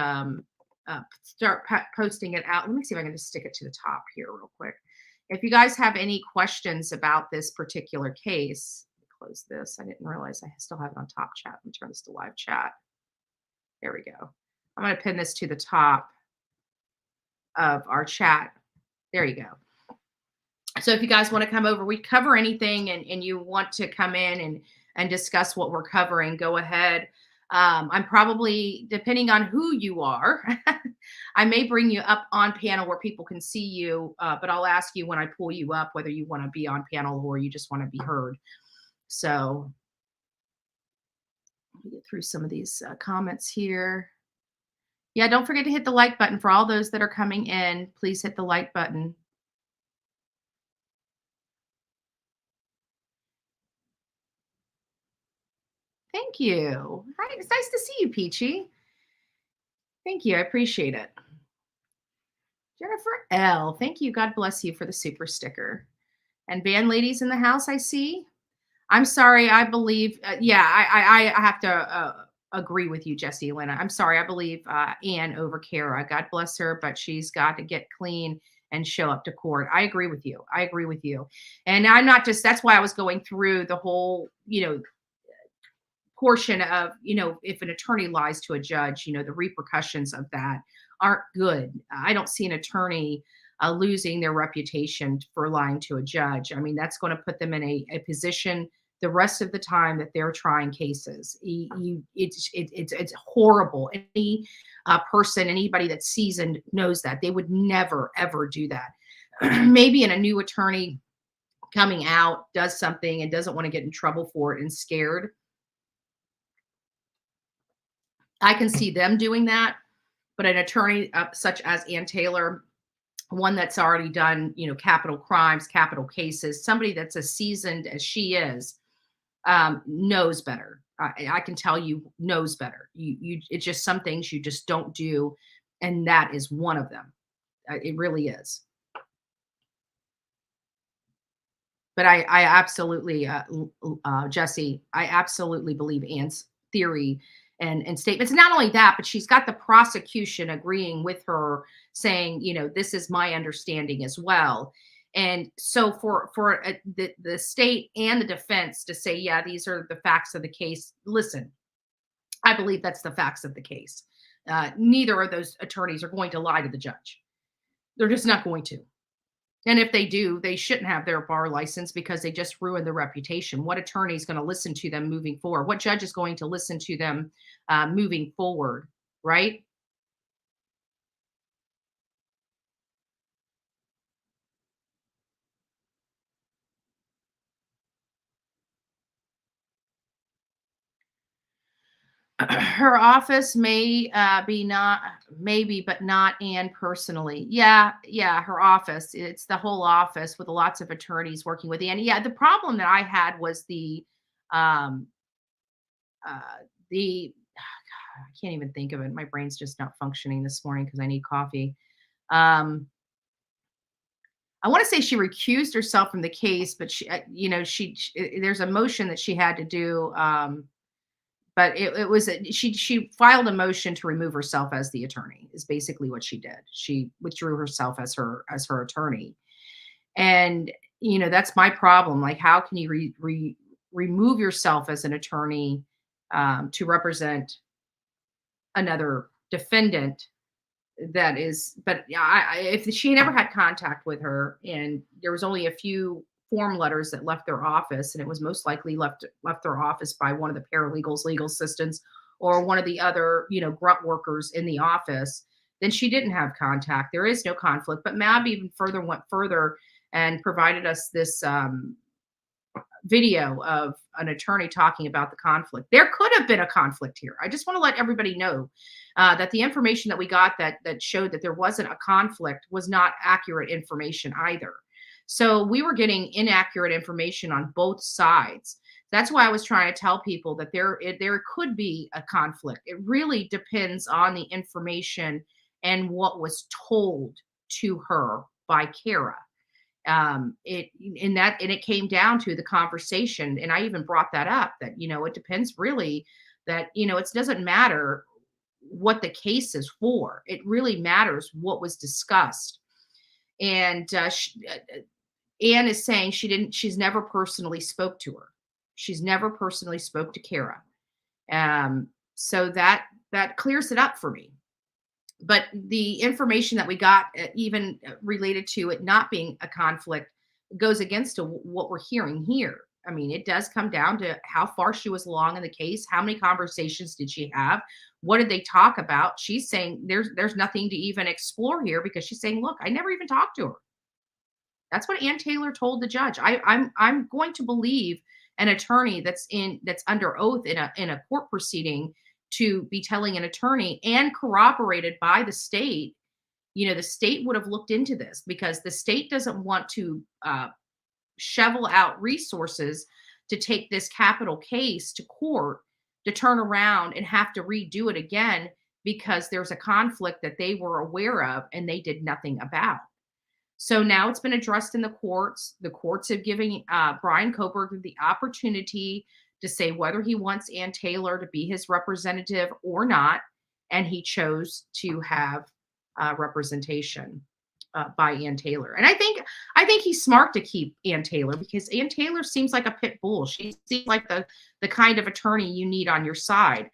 start posting it out. Let me see if I can just stick it to the top here real quick. If you guys have any questions about this particular case, close this. I didn't realize I still have it on top chat. Let me turn this to live chat. There we go. I'm going to pin this to the top of our chat. There you go. So if you guys want to come over, we cover anything and you want to come in and discuss what we're covering, go ahead. I'm probably, depending on who you are, I may bring you up on panel where people can see you, but I'll ask you when I pull you up whether you want to be on panel or you just want to be heard. So let me get through some of these comments here. Yeah, don't forget to hit the like button. For all those that are coming in, please hit the like button. Thank you. Hi, it's nice to see you, Peachy. Thank you. I appreciate it. Jennifer L. Thank you. God bless you for the super sticker. And band ladies in the house, I see. I'm sorry. I believe, I have to agree with you, Jessie Elena. I'm sorry. I believe Ann over Kara. God bless her, but she's got to get clean and show up to court. I agree with you. And I'm not just, that's why I was going through the whole, portion of, if an attorney lies to a judge, the repercussions of that aren't good. I don't see an attorney losing their reputation for lying to a judge. I mean, that's going to put them in a position the rest of the time that they're trying cases. It's horrible. Any person, anybody that's seasoned knows that. They would never, ever do that. Maybe in a new attorney coming out does something and doesn't want to get in trouble for it and scared. I can see them doing that, but an attorney such as Ann Taylor, one that's already done, capital crimes, capital cases, somebody that's as seasoned as she is, knows better. I can tell you knows better. It's just some things you just don't do. And that is one of them. It really is. But I absolutely, Jesse, I absolutely believe Ann's theory and statements. And not only that, but she's got the prosecution agreeing with her, saying, this is my understanding as well. And so for the state and the defense to say, yeah, these are the facts of the case. Listen, I believe that's the facts of the case. Neither of those attorneys are going to lie to the judge. They're just not going to. And if they do, they shouldn't have their bar license because they just ruined their reputation. What attorney is going to listen to them moving forward? What judge is going to listen to them moving forward, right? Her office may be not, maybe, but not Ann personally. Yeah, her office. It's the whole office with lots of attorneys working with Ann. Yeah, the problem that I had was the I can't even think of it. My brain's just not functioning this morning because I need coffee. I want to say she recused herself from the case, but she, there's a motion that she had to do. But it was she filed a motion to remove herself as the attorney is basically what she did. She withdrew herself as her attorney, and that's my problem. Like, how can you remove yourself as an attorney to represent another defendant? That is, but if she never had contact with her, and there was only a few form letters that left their office, and it was most likely left their office by one of the paralegals, legal assistants, or one of the other, grunt workers in the office, then she didn't have contact. There is no conflict. But Mab even went further and provided us this video of an attorney talking about the conflict. There could have been a conflict here. I just want to let everybody know that the information that we got that showed that there wasn't a conflict was not accurate information either. So we were getting inaccurate information on both sides. That's why I was trying to tell people that there could be a conflict. It really depends on the information and what was told to her by Kara. It came down to the conversation, and I even brought that up, that it depends really, that it doesn't matter what the case is for. It really matters what was discussed. And Ann is saying she's never personally spoke to her. She's never personally spoke to Kara. So that clears it up for me. But the information that we got, even related to it not being a conflict, goes against what we're hearing here. I mean, it does come down to how far she was along in the case. How many conversations did she have? What did they talk about? She's saying there's nothing to even explore here, because she's saying, look, I never even talked to her. That's what Ann Taylor told the judge. I'm going to believe an attorney that's under oath in a court proceeding to be telling an attorney, and corroborated by the state. The state would have looked into this, because the state doesn't want to shovel out resources to take this capital case to court, to turn around and have to redo it again because there's a conflict that they were aware of and they did nothing about. So now it's been addressed in the courts. The courts have given Brian Koberg the opportunity to say whether he wants Ann Taylor to be his representative or not. And he chose to have representation by Ann Taylor. And I think he's smart to keep Ann Taylor, because Ann Taylor seems like a pit bull. She seems like the kind of attorney you need on your side.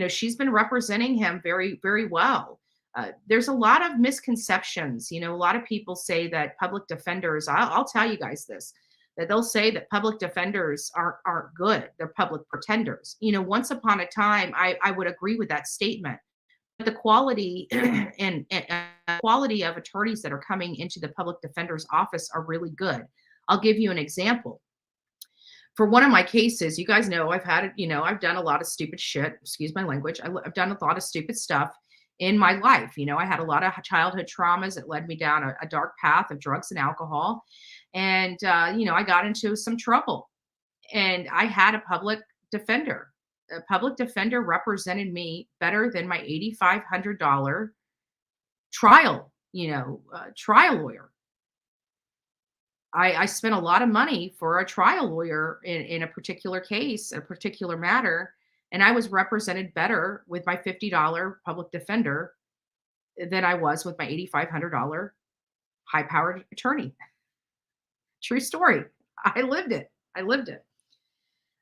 She's been representing him very, very well. there's a lot of misconceptions. A lot of people say that public defenders, I'll tell you guys this, that they'll say that public defenders aren't good. They're public pretenders. Once upon a time, I would agree with that statement. But the quality and quality of attorneys that are coming into the public defender's office are really good. I'll give you an example. For one of my cases, you guys know I've done a lot of stupid shit. Excuse my language. I've done a lot of stupid stuff in my life. I had a lot of childhood traumas that led me down a dark path of drugs and alcohol. And, I got into some trouble, and I had a public defender. A public defender represented me better than my $8,500 trial lawyer. I spent a lot of money for a trial lawyer in a particular case, a particular matter, and I was represented better with my $50 public defender than I was with my $8,500 high-powered attorney. True story. I lived it.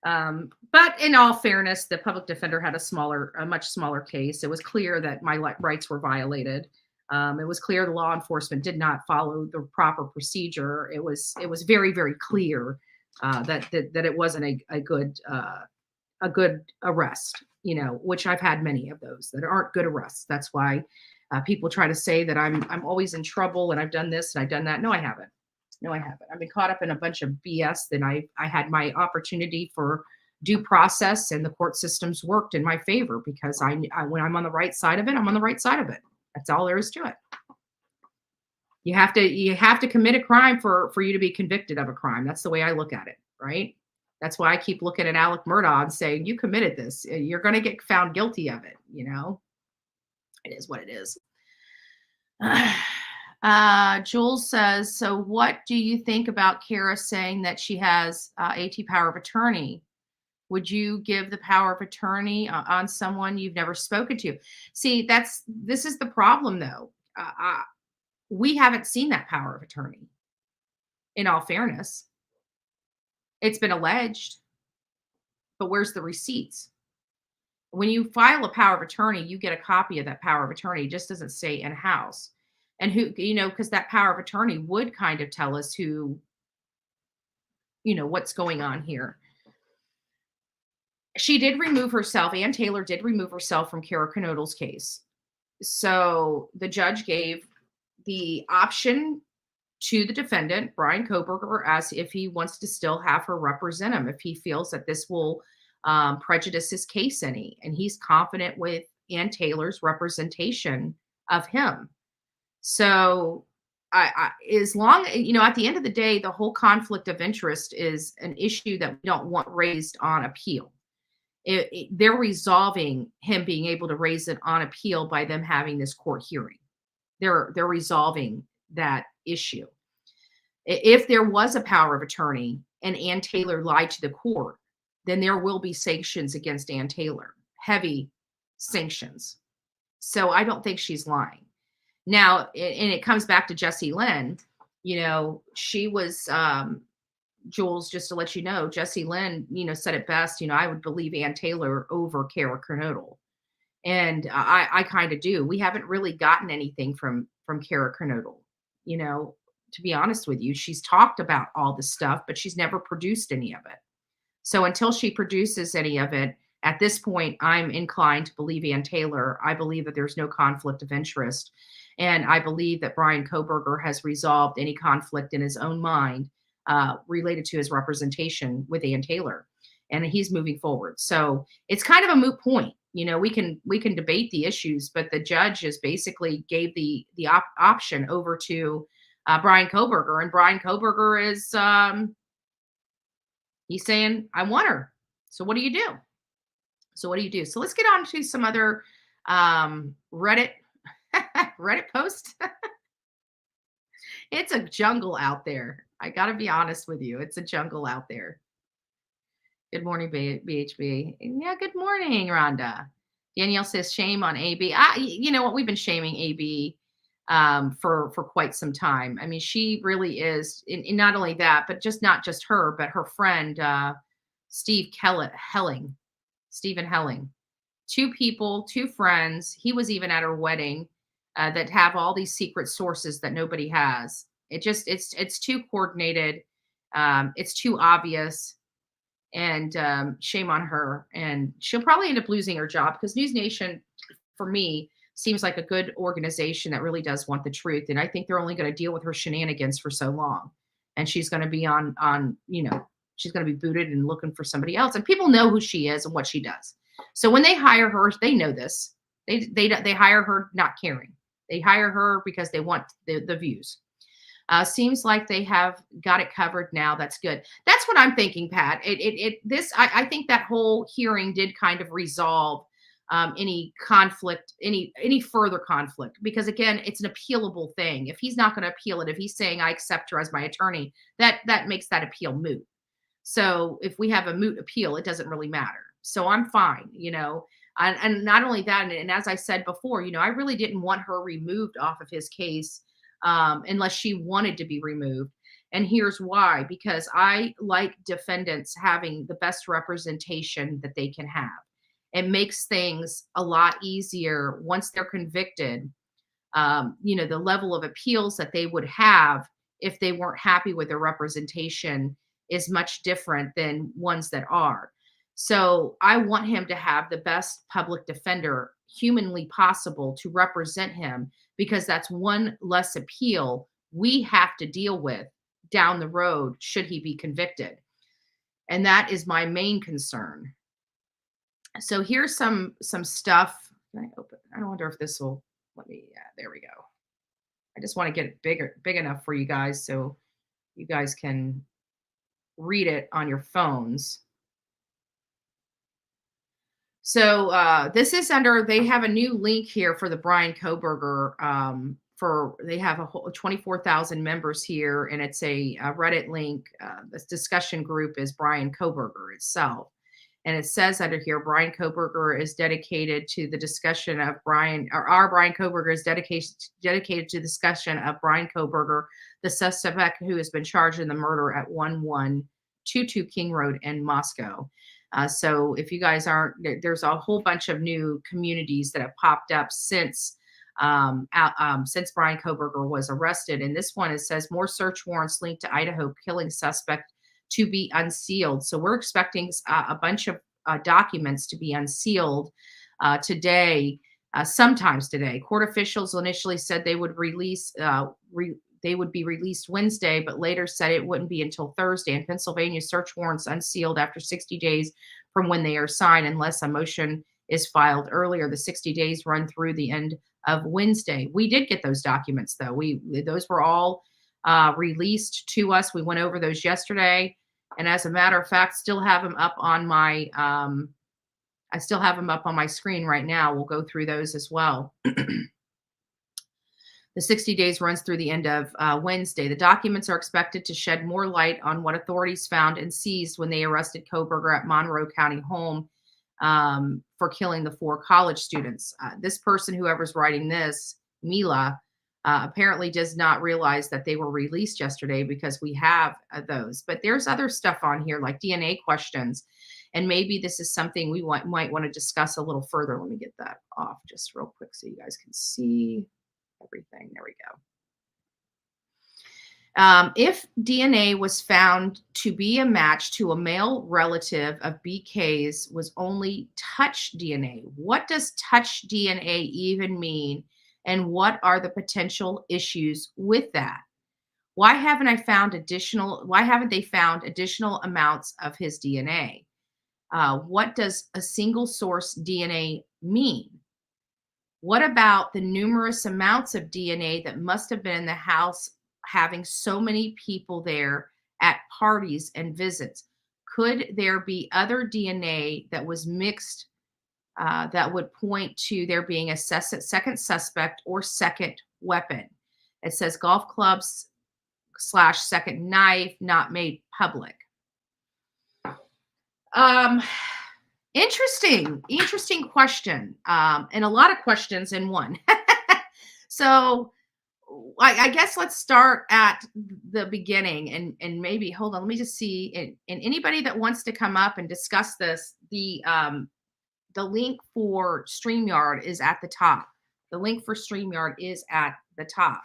But in all fairness, the public defender had a much smaller case. It was clear that my rights were violated. It was clear the law enforcement did not follow the proper procedure. It was very, very clear that it wasn't a good arrest. Which I've had many of those that aren't good arrests. That's why people try to say that I'm always in trouble and I've done this and I've done that. No, I haven't. I've been caught up in a bunch of BS. Then I had my opportunity for due process, and the court systems worked in my favor because I when I'm on the right side of it, I'm on the right side of it. That's all there is to it. You have to commit a crime for you to be convicted of a crime. That's the way I look at it, right? That's why I keep looking at Alec Murdaugh and saying, you committed this. You're going to get found guilty of it. It is what it is. Jules says, so what do you think about Kara saying that she has AT power of attorney? Would you give the power of attorney on someone you've never spoken to? See, this is the problem, though. We haven't seen that power of attorney. In all fairness, it's been alleged, but where's the receipts? When you file a power of attorney, you get a copy of that power of attorney. It just doesn't stay in house. And who, because that power of attorney would kind of tell us who, what's going on here. She did remove herself. Ann Taylor did remove herself from Kara Knodl's case. So the judge gave the option to the defendant, Brian Koberger, as if he wants to still have her represent him, if he feels that this will prejudice his case any. And he's confident with Ann Taylor's representation of him. So as long, at the end of the day, the whole conflict of interest is an issue that we don't want raised on appeal. They're resolving him being able to raise it on appeal by them having this court hearing. They're resolving that issue. If there was a power of attorney and Ann Taylor lied to the court, then there will be sanctions against Ann Taylor, heavy sanctions. So I don't think she's lying. Now, and it comes back to Jessie Lynn, she was, Jules, just to let you know, Jessie Lynn, said it best, I would believe Ann Taylor over Kara Knodl. And I kind of do. We haven't really gotten anything from Kara Knodl, to be honest with you. She's talked about all this stuff, but she's never produced any of it. So until she produces any of it, at this point, I'm inclined to believe Ann Taylor. I believe that there's no conflict of interest. And I believe that Brian Koberger has resolved any conflict in his own mind related to his representation with Ann Taylor. And he's moving forward. So it's kind of a moot point. We can debate the issues, but the judge is basically gave the option over to Brian Koberger. And Brian Koberger is, he's saying, I want her. So what do you do? So let's get on to some other Reddit posts. It's a jungle out there. I got to be honest with you. It's a jungle out there. Good morning, BHB. Yeah, good morning, Rhonda. Danielle says shame on AB. You know what? We've been shaming AB for quite some time. I mean, she really is, and not only that, but not just her, but her friend, Stephen Helling. Two friends. He was even at her wedding. that have all these secret sources that nobody has. It's too coordinated. It's too obvious, and shame on her. And she'll probably end up losing her job, because News Nation, for me, seems like a good organization that really does want the truth. And I think they're only going to deal with her shenanigans for so long. And she's going to be she's going to be booted and looking for somebody else. And people know who she is and what she does. So when they hire her, they know this. They hire her not caring. They hire her because they want the views. Seems like they have got it covered now. That's good. That's what I'm thinking, Pat. I think that whole hearing did kind of resolve any conflict, any further conflict, because again, it's an appealable thing. If he's not going to appeal it, if he's saying I accept her as my attorney, that makes that appeal moot. So if we have a moot appeal, it doesn't really matter. So I'm fine, and not only that, and as I said before, I really didn't want her removed off of his case unless she wanted to be removed. And here's why: because I like defendants having the best representation that they can have. It makes things a lot easier once they're convicted. The level of appeals that they would have if they weren't happy with their representation is much different than ones that are. So I want him to have the best public defender humanly possible to represent him, because that's one less appeal we have to deal with down the road should he be convicted. And that is my main concern. So here's some stuff. Can I open? I wonder if this will let me. Yeah, there we go. I just want to get it big enough for you guys so you guys can read it on your phones. So this is they have a new link here for the Bryan Kohberger. They have a whole 24,000 members here, and it's a Reddit link. This discussion group is Bryan Kohberger itself. And it says under here, Bryan Kohberger is dedicated to the discussion of Bryan Kohberger is dedicated to discussion of Bryan Kohberger, the suspect who has been charged in the murder at 1122 King Road in Mascow. So if you guys aren't, there's a whole bunch of new communities that have popped up since Bryan Kohberger was arrested. And this one, it says more search warrants linked to Idaho killing suspect to be unsealed. So we're expecting a bunch of documents to be unsealed today, sometimes today. Court officials initially said they would they would be released Wednesday, but later said it wouldn't be until Thursday. In Pennsylvania, search warrants unsealed after 60 days from when they are signed, unless a motion is filed earlier. The 60 days run through the end of Wednesday. We did get those documents, though. Those were all released to us. We went over those yesterday. And as a matter of fact, still have them up on my I still have them up on my screen right now. We'll go through those as well. The 60 days runs through the end of Wednesday. The documents are expected to shed more light on what authorities found and seized when they arrested Kohberger at Monroe County home for killing the 4 college students. This person, whoever's writing this, Mila, apparently does not realize that they were released yesterday, because we have those. But there's other stuff on here like DNA questions. And maybe this is something we might want to discuss a little further. Let me get that off just real quick so you guys can see everything. There we go. If DNA was found to be a match to a male relative of BK's was only touch DNA, what does touch DNA even mean? And what are the potential issues with that? Why haven't they found additional amounts of his DNA? What does a single source DNA mean? What about the numerous amounts of DNA that must have been in the house, having so many people there at parties and visits? Could there be other DNA that was mixed that would point to there being a second suspect or second weapon? It says golf clubs / second knife not made public. Interesting question. And a lot of questions in one. So I guess let's start at the beginning and maybe, hold on, let me just see. And anybody that wants to come up and discuss this, the link for StreamYard is at the top The link for StreamYard is at the top.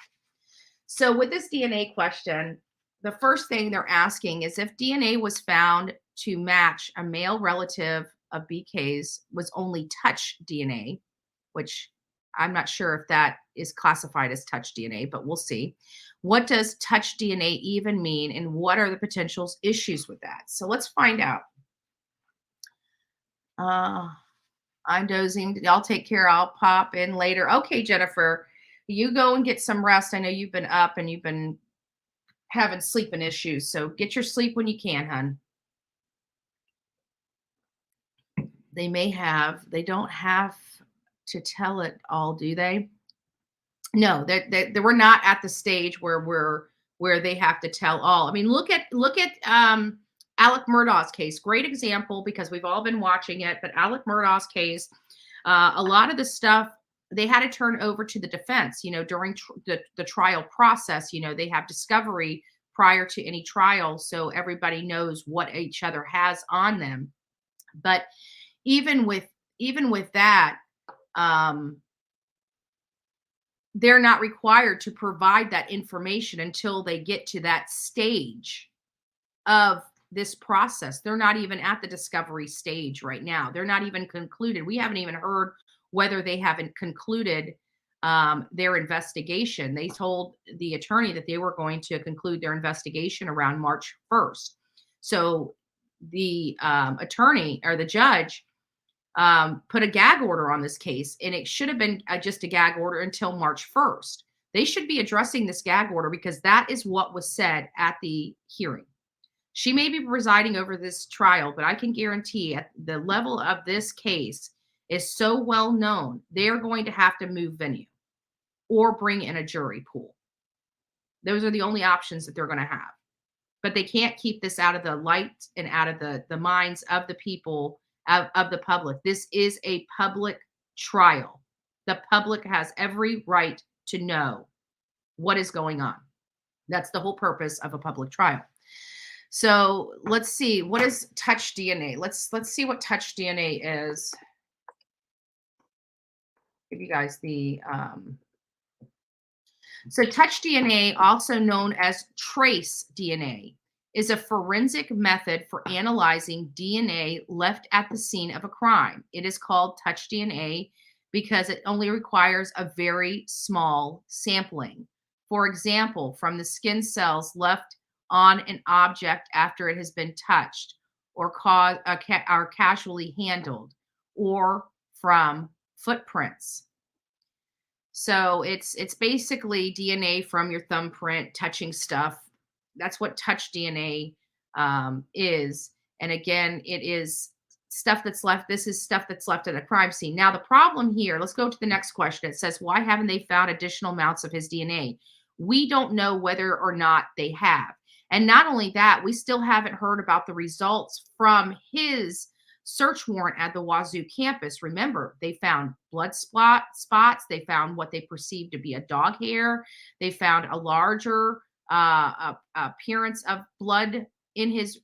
So with this DNA question, the first thing they're asking is if DNA was found to match a male relative of BK's was only touch DNA, which I'm not sure if that is classified as touch DNA, but we'll see. What does touch DNA even mean, and what are the potential issues with that? So let's find out. I'm dozing. Y'all take care. I'll pop in later. Okay, Jennifer, you go and get some rest. I know you've been up and you've been having sleeping issues. So get your sleep when you can, hon. They don't have to tell it all, do they? No, we're not at the stage where they have to tell all. I mean, look at Alec Murdaugh's case. Great example, because we've all been watching it. But Alec Murdaugh's case, a lot of the stuff they had to turn over to the defense. During the trial process, they have discovery prior to any trial, so everybody knows what each other has on them. But even with that, they're not required to provide that information until they get to that stage of this process. They're not even at the discovery stage right now. They're not even concluded. We haven't even heard whether they haven't concluded their investigation. They told the attorney that they were going to conclude their investigation around March 1st. So the attorney or the judge put a gag order on this case, and it should have been just a gag order until March 1st. They should be addressing this gag order because that is what was said at the hearing. She may be presiding over this trial, but I can guarantee at the level of this case is so well known, they're going to have to move venue or bring in a jury pool. Those are the only options that they're going to have. But they can't keep this out of the light and out of the minds of the people, of the public. This is a public trial. The public has every right to know what is going on. That's the whole purpose of a public trial. So let's see, what is touch DNA? Let's see what touch DNA is. Give you guys the so touch DNA, also known as trace DNA, is a forensic method for analyzing DNA left at the scene of a crime. It is called touch DNA because it only requires a very small sampling. For example, from the skin cells left on an object after it has been touched or casually handled, or from footprints. So it's basically DNA from your thumbprint touching stuff. That's what touch DNA is. And again, it is stuff that's left. This is stuff that's left at a crime scene. Now, the problem here, let's go to the next question. It says, why haven't they found additional amounts of his DNA? We don't know whether or not they have. And not only that, we still haven't heard about the results from his search warrant at the Wazoo campus. Remember, they found blood spots. They found what they perceived to be a dog hair. They found a larger appearance of blood in his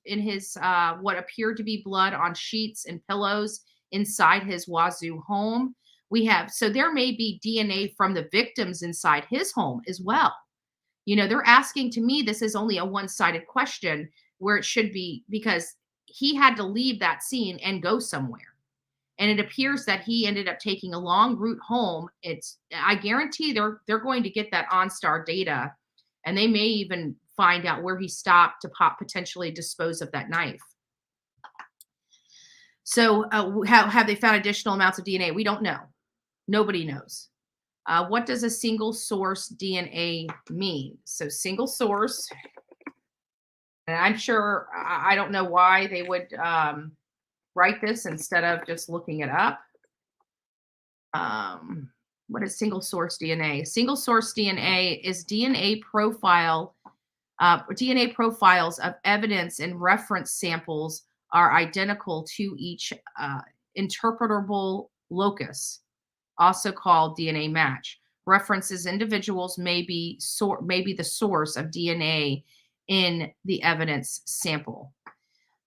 what appeared to be blood on sheets and pillows inside his Wazoo home. So there may be DNA from the victims inside his home as well. They're asking, to me, this is only a one-sided question where it should be, because he had to leave that scene and go somewhere. And it appears that he ended up taking a long route home. I guarantee they're going to get that OnStar data, and they may even find out where he stopped to potentially dispose of that knife. So have they found additional amounts of DNA? We don't know. Nobody knows. What does a single source DNA mean? So single source, and I'm sure, I don't know why they would write this instead of just looking it up. What is single source DNA? Single source DNA is DNA profiles of evidence and reference samples are identical to each interpretable locus, also called DNA match. References individuals may be the source of DNA in the evidence sample.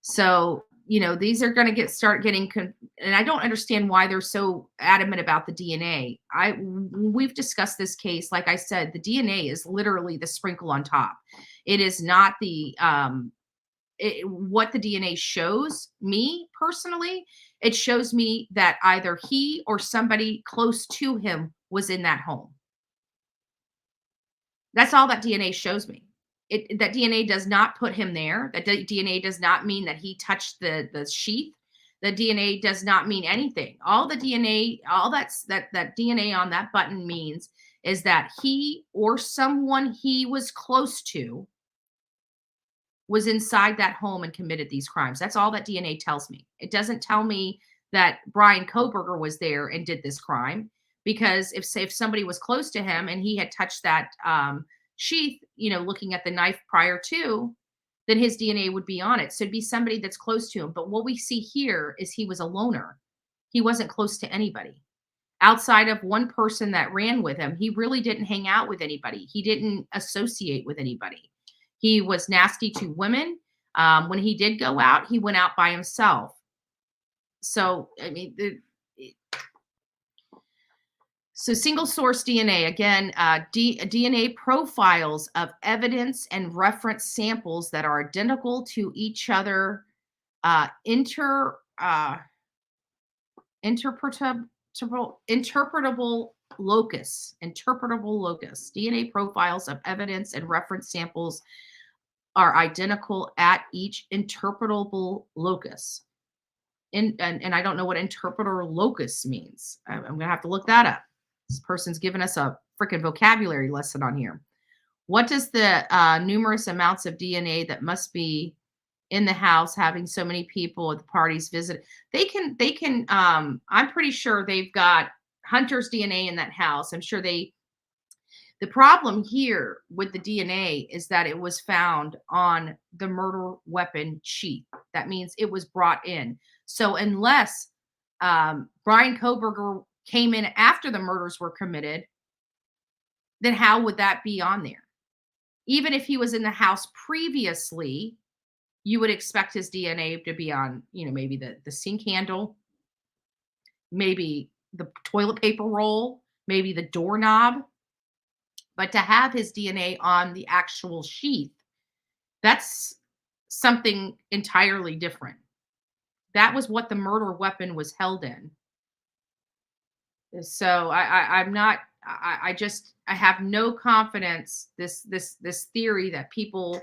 So these are going to start getting, and I don't understand why they're so adamant about the DNA. We've discussed this case. Like I said, the DNA is literally the sprinkle on top. It is not what the DNA shows me personally. It shows me that either he or somebody close to him was in that home. That's all that DNA shows me. That DNA does not put him there. That DNA does not mean that he touched the sheath. The DNA does not mean anything. All the DNA, all that DNA on that button means is that he or someone he was close to was inside that home and committed these crimes. That's all that DNA tells me. It doesn't tell me that Brian Kohberger was there and did this crime, because if somebody was close to him and he had touched that sheath, looking at the knife prior to, then his DNA would be on it. So it'd be somebody that's close to him. But what we see here is he was a loner. He wasn't close to anybody. Outside of one person that ran with him, he really didn't hang out with anybody. He didn't associate with anybody. He was nasty to women. When he did go out, he went out by himself. So, I mean, so single source DNA, again, DNA profiles of evidence and reference samples that are identical to each other, interpretable locus. DNA profiles of evidence and reference samples are identical at each interpretable locus. And I don't know what interpreter locus means. I'm going to have to look that up. This person's given us a freaking vocabulary lesson on here. What does the numerous amounts of DNA that must be in the house, having so many people at the parties visit? They can, I'm pretty sure they've got Hunter's DNA in that house. I'm sure the problem here with the DNA is that it was found on the murder weapon sheath. That means it was brought in. So unless Brian Kohberger came in after the murders were committed, then how would that be on there? Even if he was in the house previously, you would expect his DNA to be on, maybe the sink handle, maybe the toilet paper roll, maybe the doorknob. But to have his DNA on the actual sheath, that's something entirely different. That was what the murder weapon was held in. So I have no confidence. This theory that people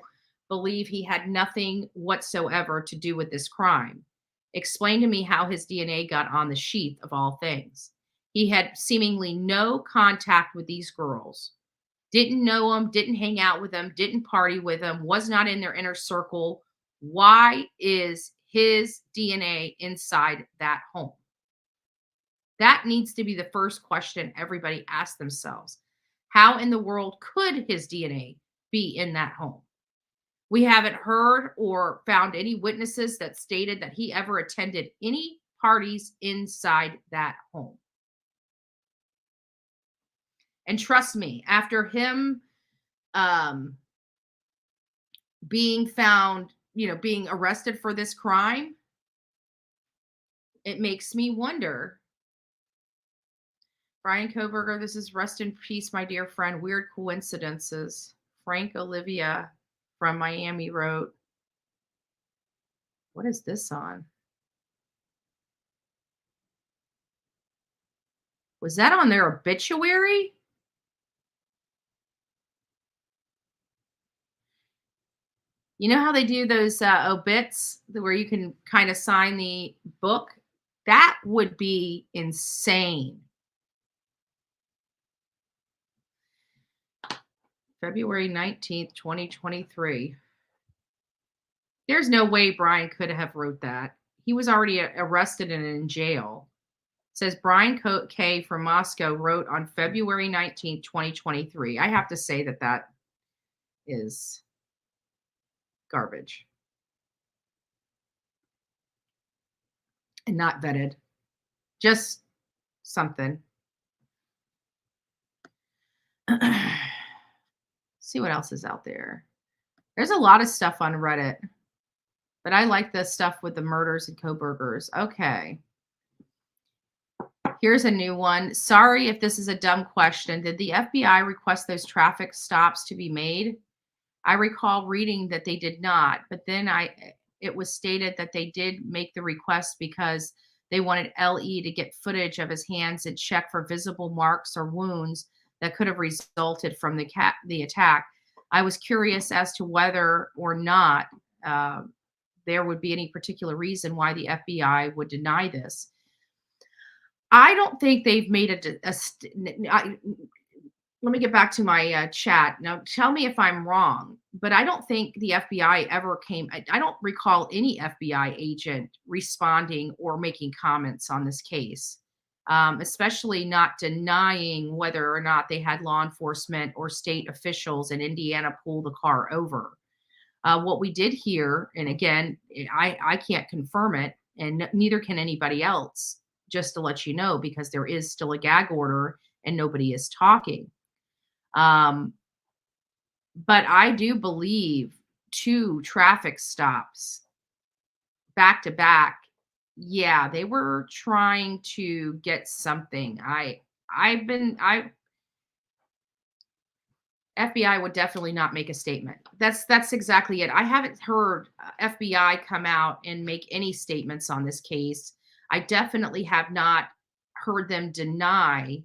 believe he had nothing whatsoever to do with this crime. Explain to me how his DNA got on the sheath of all things. He had seemingly no contact with these girls. Didn't know them, didn't hang out with them, didn't party with them, was not in their inner circle. Why is his DNA inside that home? That needs to be the first question everybody asks themselves. How in the world could his DNA be in that home? We haven't heard or found any witnesses that stated that he ever attended any parties inside that home. And trust me, after him being found, being arrested for this crime, it makes me wonder. Brian Kohberger, this is rest in peace, my dear friend. Weird coincidences. Frank Olivia from Miami wrote, what is this on? Was that on their obituary? You know how they do those obits where you can kind of sign the book? That would be insane. February 19th, 2023. There's no way Brian could have wrote that. He was already arrested and in jail. It says Brian K. from Mascow wrote on February 19th, 2023. I have to say that is garbage and not vetted. Just something. See what else is out there. There's a lot of stuff on Reddit. But I like the stuff with the murders and Coburgers. Okay. Here's a new one. Sorry if this is a dumb question. Did the FBI request those traffic stops to be made? I recall reading that they did not, but then it was stated that they did make the request because they wanted LE to get footage of his hands and check for visible marks or wounds that could have resulted from the attack. I was curious as to whether or not there would be any particular reason why the FBI would deny this. I don't think they've made let me get back to my chat. Now, tell me if I'm wrong, but I don't think the FBI ever came. I don't recall any FBI agent responding or making comments on this case, especially not denying whether or not they had law enforcement or state officials in Indiana pull the car over. What we did hear, and again, I can't confirm it, and neither can anybody else, just to let you know, because there is still a gag order and nobody is talking. But I do believe 2 traffic stops back to back. Yeah, they were trying to get something. FBI would definitely not make a statement. That's exactly it. I haven't heard FBI come out and make any statements on this case. I definitely have not heard them deny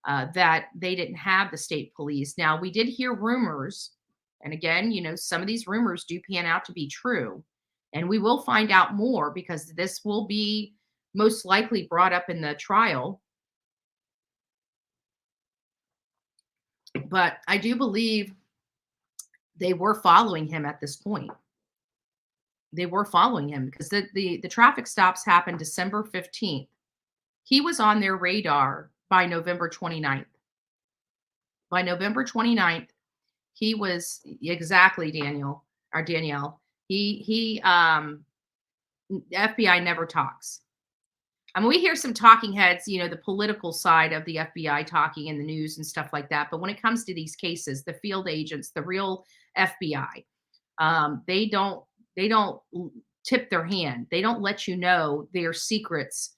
that they didn't have the state police. Now, we did hear rumors, and again, some of these rumors do pan out to be true, and we will find out more because this will be most likely brought up in the trial. But I do believe they were following him at this point. They were following him because the traffic stops happened December 15th. He was on their radar by November 29th. By November 29th, he was exactly Danielle. The FBI never talks. I mean, we hear some talking heads, the political side of the FBI talking in the news and stuff like that. But when it comes to these cases, the field agents, the real FBI, they don't tip their hand. They don't let you know their secrets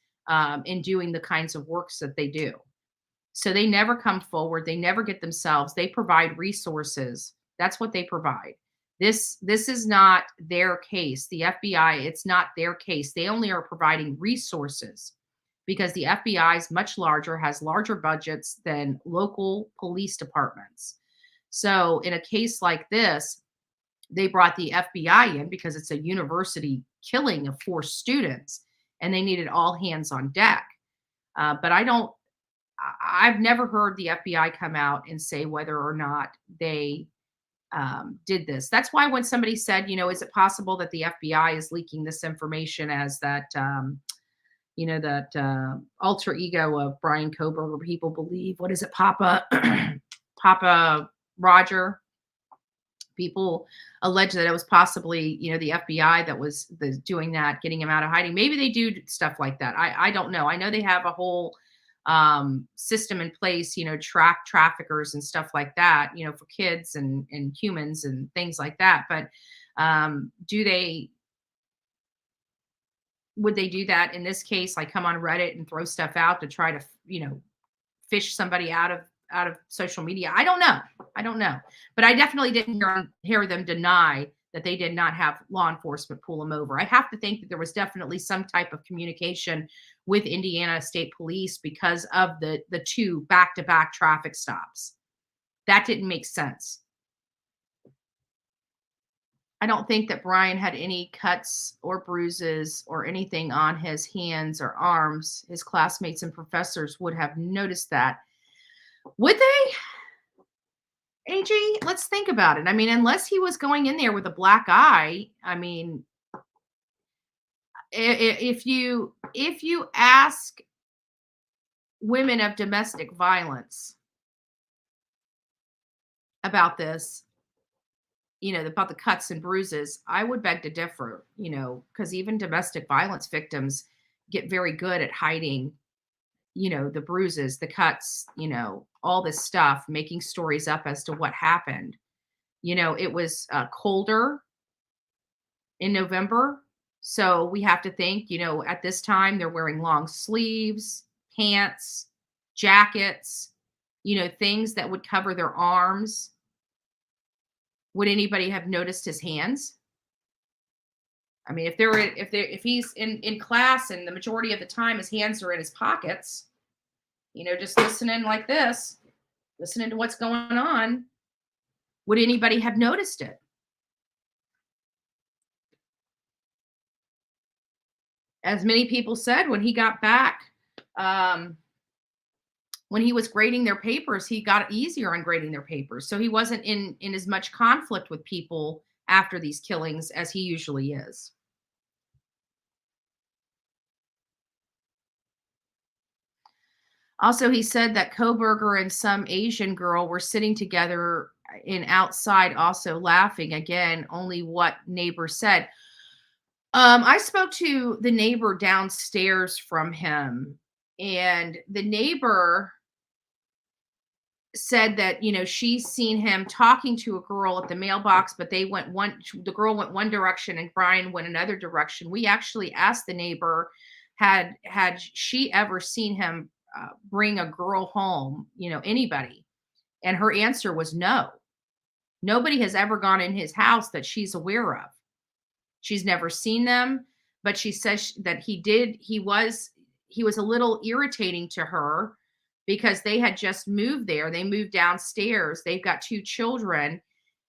in doing the kinds of works that they do. So they never come forward. They never get themselves. They provide resources. That's what they provide. This is not their case. The FBI, it's not their case. They only are providing resources because the FBI is much larger, has larger budgets than local police departments. So in a case like this, they brought the FBI in because it's a university killing of 4 students and they needed all hands on deck. But I've never heard the FBI come out and say whether or not they did this. That's why when somebody said, is it possible that the FBI is leaking this information as that, that alter ego of Brian Kober, where people believe, what is it, Papa Roger? People allege that it was possibly, the FBI that was doing that, getting him out of hiding. Maybe they do stuff like that. I don't know. I know they have a whole system in place, track traffickers and stuff like that, for kids and humans and things like that. But would they do that in this case? Like come on Reddit and throw stuff out to try to, fish somebody out of social media? I don't know. But I definitely didn't hear them deny that they did not have law enforcement pull them over. I have to think that there was definitely some type of communication with Indiana State Police because of the 2 back-to-back traffic stops. That didn't make sense. I don't think that Brian had any cuts or bruises or anything on his hands or arms. His classmates and professors would have noticed that. Would they? AG, let's think about it. I mean, unless he was going in there with a black eye, I mean, if you ask women of domestic violence about this, about the cuts and bruises, I would beg to differ, because even domestic violence victims get very good at hiding, the bruises, the cuts, all this stuff, making stories up as to what happened. It was colder. in November. So we have to think, at this time they're wearing long sleeves, pants, jackets, things that would cover their arms. Would anybody have noticed his hands? I mean, if he's in class and the majority of the time his hands are in his pockets, just listening like this, listening to what's going on, would anybody have noticed it? As many people said, when he got back, when he was grading their papers, he got easier on grading their papers. So he wasn't in as much conflict with people after these killings as he usually is. Also, he said that Koberger and some Asian girl were sitting together outside also laughing. Again, only what neighbor said. I spoke to the neighbor downstairs from him, and the neighbor said that, she's seen him talking to a girl at the mailbox, but the girl went one direction and Brian went another direction. We actually asked the neighbor, had she ever seen him bring a girl home, anybody? And her answer was no. Nobody has ever gone in his house that she's aware of. She's never seen them, but she says that he was a little irritating to her because they had just moved there. They moved downstairs. They've got 2 children,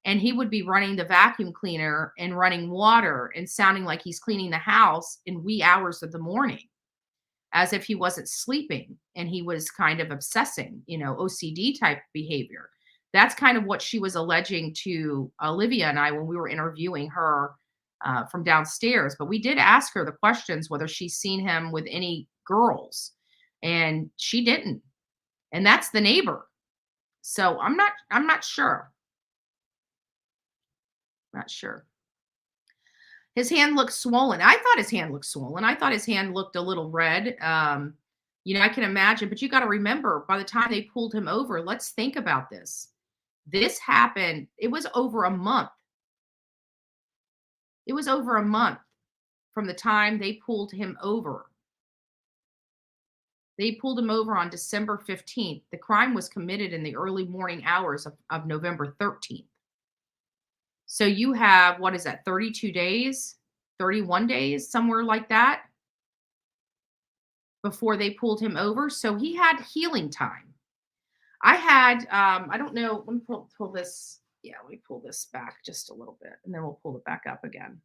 and he would be running the vacuum cleaner and running water and sounding like he's cleaning the house in wee hours of the morning, as if he wasn't sleeping and he was kind of obsessing, OCD type behavior. That's kind of what she was alleging to Olivia and I when we were interviewing her from downstairs. But we did ask her the questions, whether she's seen him with any girls, and she didn't. And that's the neighbor. So I'm not sure. Not sure. His hand looked swollen. I thought his hand looked swollen. I thought his hand looked a little red. I can imagine, but you got to remember, by the time they pulled him over, let's think about this. This happened, it was over a month. It was over a month from the time they pulled him over. They pulled him over on December 15th. The crime was committed in the early morning hours of November 13th. So you have, 32 days, 31 days, somewhere like that, before they pulled him over. So he had healing time. I had, I don't know, let me pull this. Yeah, let me pull this back just a little bit, and then we'll pull it back up again.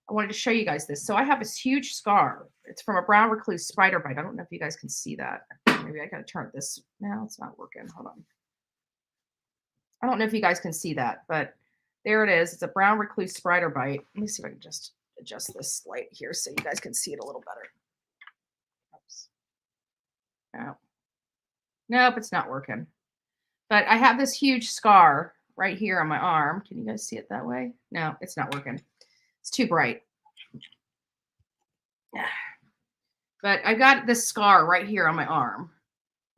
I wanted to show you guys this. So I have this huge scar. It's from a brown recluse spider bite. I don't know if you guys can see that. Maybe I got to turn this. No, it's not working. Hold on. I don't know if you guys can see that, but there it is. It's a brown recluse spider bite. Let me see if I can just adjust this light here so you guys can see it a little better. Oops. No. Nope, it's not working. But I have this huge scar right here on my arm. Can you guys see it that way? No, it's not working. It's too bright. But I got this scar right here on my arm.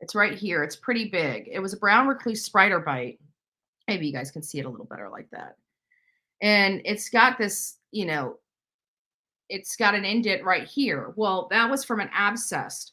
It's right here. It's pretty big. It was a brown recluse spider bite. Maybe you guys can see it a little better like that. And it's got this, it's got an indent right here. Well, that was from an abscess.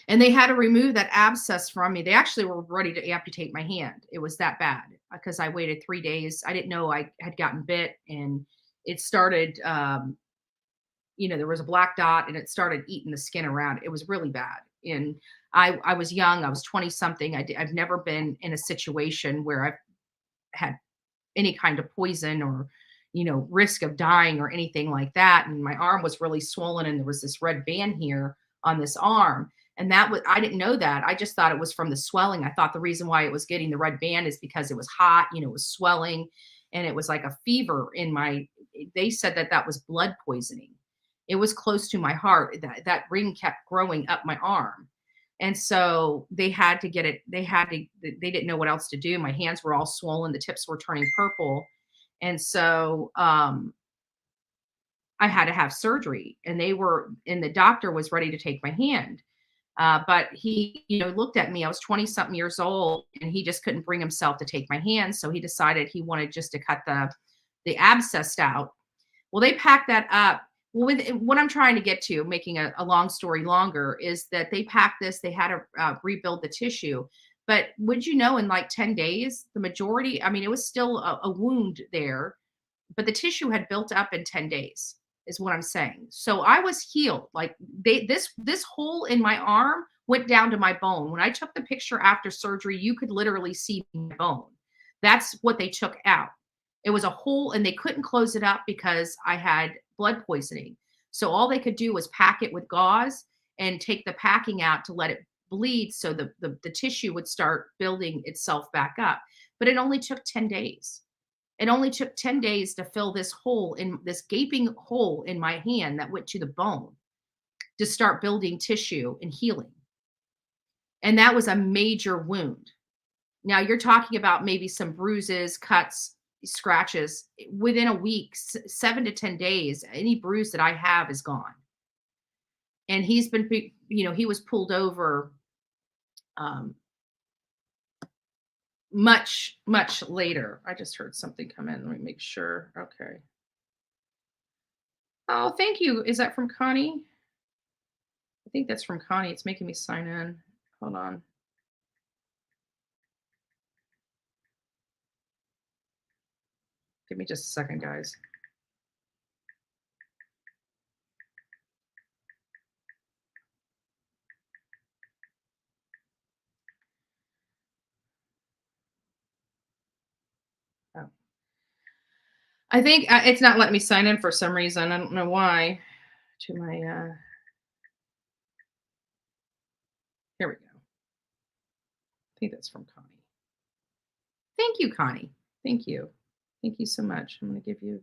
And they had to remove that abscess from me. They actually were ready to amputate my hand. It was that bad because I waited 3 days. I didn't know I had gotten bit, and it started, there was a black dot and it started eating the skin around. It was really bad. And I was young. I was 20 something. I've never been in a situation where I've had any kind of poison or, risk of dying or anything like that. And my arm was really swollen, and there was this red band here on this arm. And I didn't know that. I just thought it was from the swelling. I thought the reason why it was getting the red band is because it was hot, it was swelling, and it was like a fever they said that was blood poisoning. It was close to my heart. That ring kept growing up my arm. And so they had to get it. They didn't know what else to do. My hands were all swollen. The tips were turning purple. And so, I had to have surgery, and the doctor was ready to take my hand. But he, looked at me. I was 20 something years old, and he just couldn't bring himself to take my hand. So he decided he wanted just to cut the the abscessed out. Well, they packed that up. Well, what I'm trying to get to, making a long story longer, is that they packed this, they had to rebuild the tissue. But would you know, in like 10 days, the majority, I mean, it was still a wound there, but the tissue had built up in 10 days, is what I'm saying. So I was healed. Like this hole in my arm went down to my bone. When I took the picture after surgery, you could literally see my bone. That's what they took out. It was a hole, and they couldn't close it up because I had blood poisoning. So all they could do was pack it with gauze and take the packing out to let it bleed, so the tissue would start building itself back up. But it only took 10 days. It only took 10 days to fill this hole, in this gaping hole in my hand that went to the bone, to start building tissue and healing. And that was a major wound. Now you're talking about maybe some bruises, cuts, scratches. Within a week, 7 to 10 days, any bruise that I have is gone. And he's been, he was pulled over much later. I just heard something come in. Let me make sure. Okay. Oh, thank you. Is that from Connie? I think that's from Connie. It's making me sign in. Hold on. Give me just a second, guys. Oh. I think it's not letting me sign in for some reason. I don't know why. To my, here we go. I think that's from Connie. Thank you, Connie. Thank you. Thank you so much. I'm going to give you,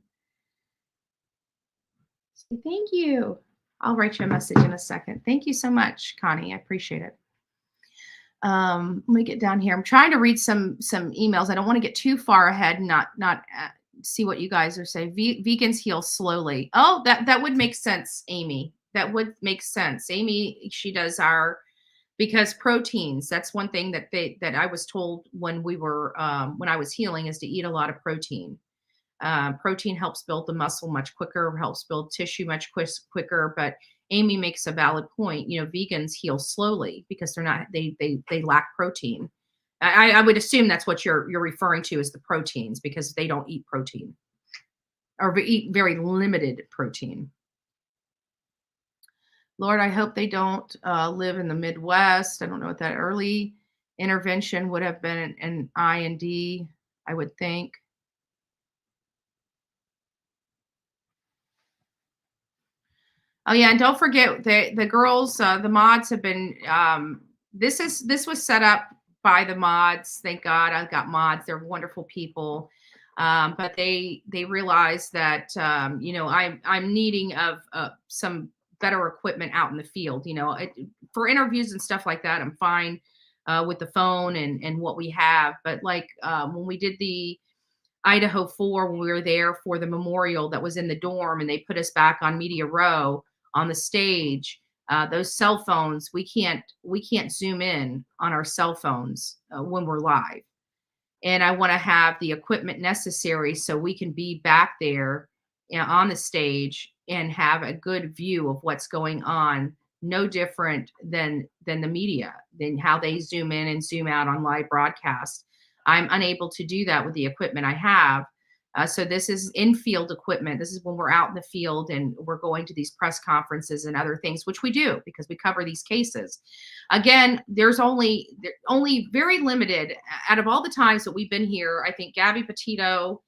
say thank you. I'll write you a message in a second. Thank you so much, Connie. I appreciate it. Let me get down here. I'm trying to read some emails. I don't want to get too far ahead and not see what you guys are saying. Vegans heal slowly. Oh, that would make sense, Amy. That would make sense. Amy, she does because proteins, that's one thing that I was told when we were, when I was healing, is to eat a lot of protein. Protein helps build the muscle much quicker, helps build tissue much quicker. But Amy makes a valid point. Vegans heal slowly because they lack protein. I would assume that's what you're referring to, as the proteins, because they don't eat protein, or eat very limited protein. Lord, I hope they don't live in the Midwest. I don't know what that early intervention would have been, an IND, I would think. Oh yeah, and don't forget the girls, the mods have been. This was set up by the mods. Thank God, I've got mods. They're wonderful people, but they realize that I'm needing of some better equipment out in the field. For interviews and stuff like that, I'm fine with the phone and what we have. But like when we did the Idaho 4, when we were there for the memorial that was in the dorm, and they put us back on Media Row on the stage, those cell phones, we can't zoom in on our cell phones when we're live. And I want to have the equipment necessary so we can be back there on the stage and have a good view of what's going on, no different than the media, than how they zoom in and zoom out on live broadcast. I'm unable to do that with the equipment I have. So this is in-field equipment. This is when we're out in the field and we're going to these press conferences and other things, which we do because we cover these cases. Again, there's only very limited, out of all the times that we've been here, I think Gabby Petito,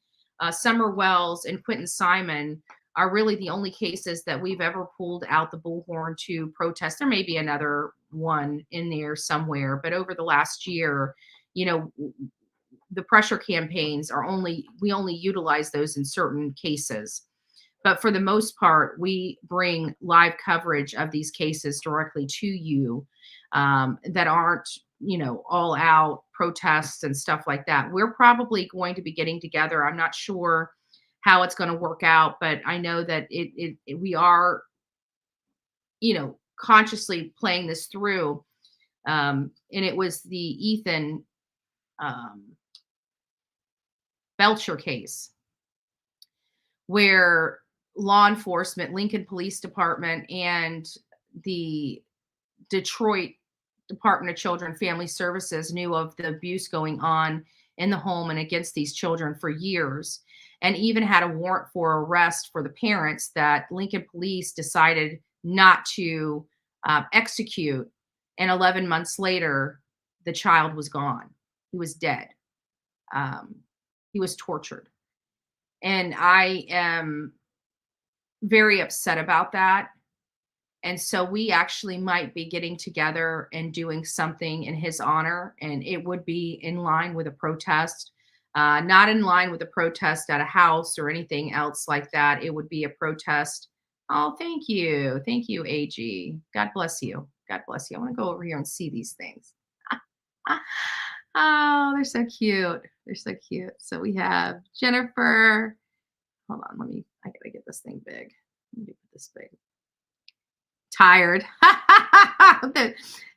Summer Wells, and Quentin Simon are really the only cases that we've ever pulled out the bullhorn to protest. There may be another one in there somewhere, but over the last year, the pressure campaigns we only utilize those in certain cases. But for the most part, we bring live coverage of these cases directly to you, that aren't, all out protests and stuff like that. We're probably going to be getting together. I'm not sure how it's going to work out, but I know that we are, consciously playing this through. And it was the Ethan Belcher case. where law enforcement, Lincoln Police Department, and the Detroit Department of Children and Family Services knew of the abuse going on in the home and against these children for years, and even had a warrant for arrest for the parents that Lincoln Police decided not to execute. And 11 months later, the child was gone. He was dead. He was tortured. And I am very upset about that. And so we actually might be getting together and doing something in his honor. And it would be in line with a protest, not in line with a protest at a house or anything else like that. It would be a protest. Oh, thank you. Thank you, AG. God bless you. God bless you. I want to go over here and see these things. Oh, they're so cute. They're so cute. So we have Jennifer. Hold on. I got to get this thing big. Let me put this big. Tired.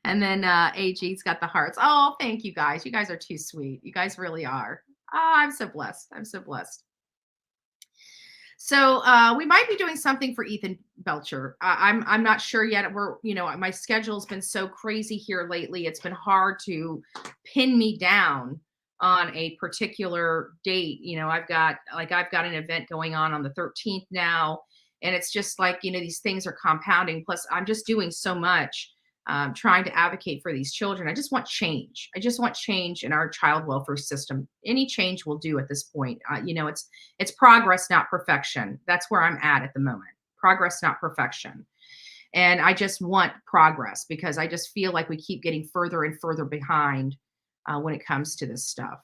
And then AG's got the hearts. Oh, thank you guys. You guys are too sweet. You guys really are. Oh, I'm so blessed. I'm so blessed. So we might be doing something for Ethan Belcher. I'm not sure yet. My schedule's been so crazy here lately. It's been hard to pin me down on a particular date. I've got an event going on the 13th now. And it's just like, these things are compounding. Plus, I'm just doing so much, trying to advocate for these children. I just want change. I just want change in our child welfare system. Any change will do at this point. It's progress, not perfection. That's where I'm at the moment. Progress, not perfection. And I just want progress because I just feel like we keep getting further and further behind when it comes to this stuff.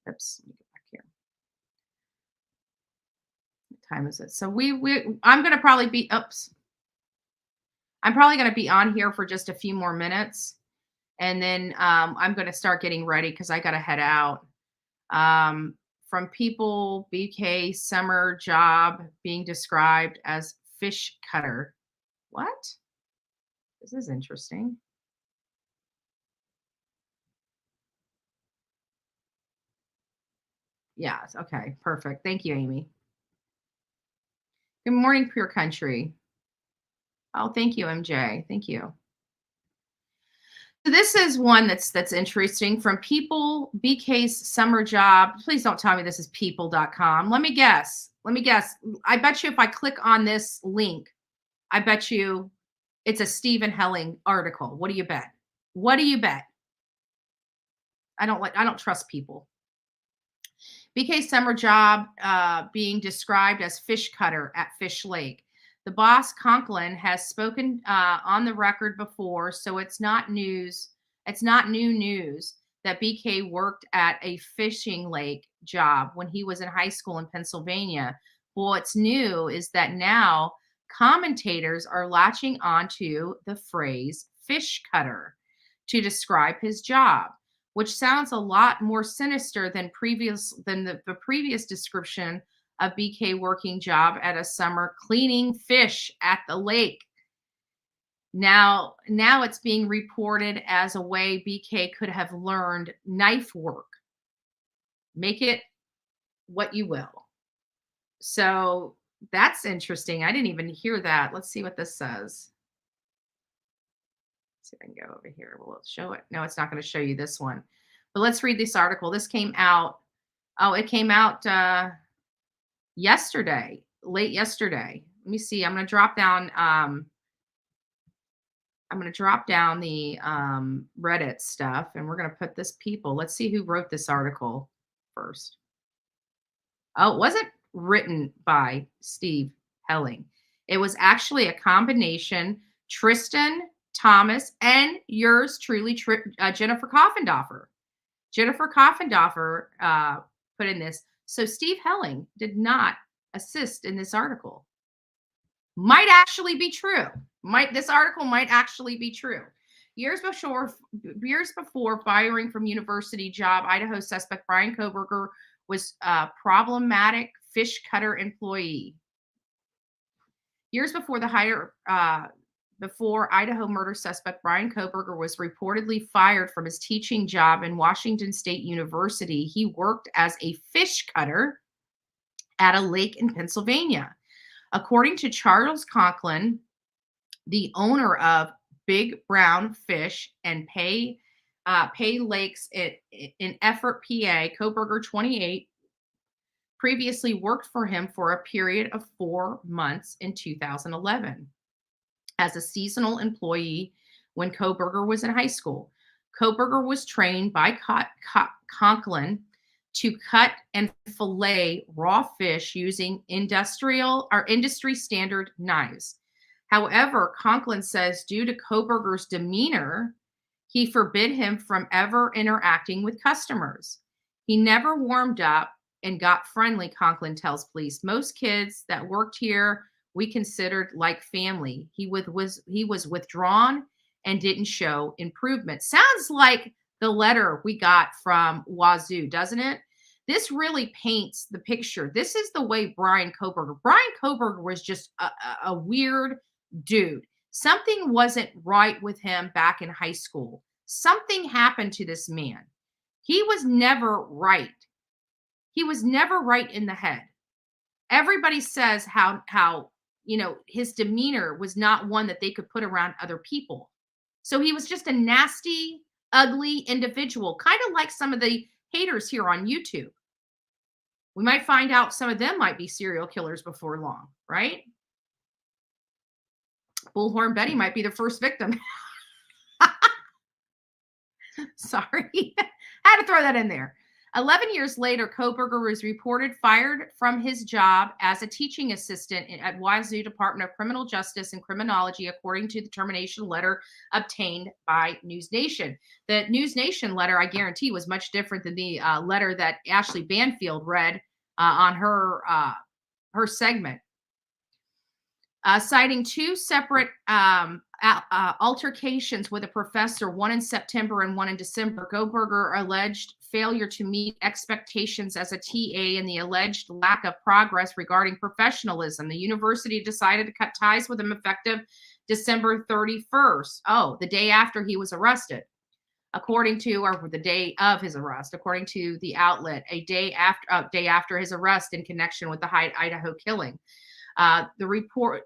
Oops. Let me get back here. Time is it? So I'm going to probably be, I'm probably going to be on here for just a few more minutes. And then I'm going to start getting ready because I got to head out. From people, BK summer job being described as fish cutter. What? This is interesting. Yeah. Okay. Perfect. Thank you, Amy. Good morning, Pure Country. Oh, thank you, MJ. Thank you. So this is one that's interesting. From People, BK's summer job. Please don't tell me this is people.com. Let me guess. I bet you if I click on this link, I bet you it's a Stephen Helling article. What do you bet? What do you bet? I don't trust People. BK's summer job being described as fish cutter at Fish Lake. The boss, Conklin, has spoken on the record before, so it's not news. It's not new news that BK worked at a fishing lake job when he was in high school in Pennsylvania. What's new is that now commentators are latching onto the phrase fish cutter to describe his job, which sounds a lot more sinister than the previous description of BK working job at a summer cleaning fish at the lake. Now it's being reported as a way BK could have learned knife work. Make it what you will. So that's interesting. I didn't even hear that. Let's see what this says. See if I can go over here. Will it show it? No, it's not going to show you this one. But let's read this article. This came out. Oh, it came out yesterday, late yesterday. Let me see. I'm going to drop down. I'm going to drop down the Reddit stuff, and we're going to put this People. Let's see who wrote this article first. Oh, it wasn't written by Steve Helling. It was actually a combination. Tristan Thomas and yours truly, Jennifer Coffendorfer. Jennifer Coffendorfer put in this. So Steve Helling did not assist in this article. Might actually be true. This article might actually be true. Years before firing from university job, Idaho suspect Brian Koberger was a problematic fish cutter employee. Years before before Idaho murder suspect Brian Koberger was reportedly fired from his teaching job in Washington State University, he worked as a fish cutter at a lake in Pennsylvania. According to Charles Conklin, the owner of Big Brown Fish and Pay Lakes in Effort, PA, Koberger, 28, previously worked for him for a period of 4 months in 2011 as a seasonal employee when Koberger was in high school. Koberger was trained by Conklin to cut and fillet raw fish using industry standard knives. However, Conklin says due to Koberger's demeanor, he forbid him from ever interacting with customers. He never warmed up and got friendly, Conklin tells police. Most kids that worked here we considered like family. He was withdrawn and didn't show improvement. Sounds like the letter we got from Wazoo, doesn't it? This really paints the picture. This is the way Brian Koberger was just a weird dude. Something wasn't right with him back in high school. Something happened to this man. He was never right. He was never right in the head. Everybody says how his demeanor was not one that they could put around other people. So he was just a nasty, ugly individual, kind of like some of the haters here on YouTube. We might find out some of them might be serial killers before long, right? Bullhorn Betty might be the first victim. Sorry. Had to throw that in there. 11 years later, Koberger was reported fired from his job as a teaching assistant at Wazoo Department of Criminal Justice and Criminology, according to the termination letter obtained by News Nation. The News Nation letter, I guarantee, was much different than the letter that Ashley Banfield read on her segment. Citing two separate altercations with a professor, one in September and one in December, Koberger alleged failure to meet expectations as a TA and the alleged lack of progress regarding professionalism. The university decided to cut ties with him effective December 31st. Oh, the day after he was arrested. The day of his arrest, according to the outlet, a day after his arrest in connection with the Idaho killing. The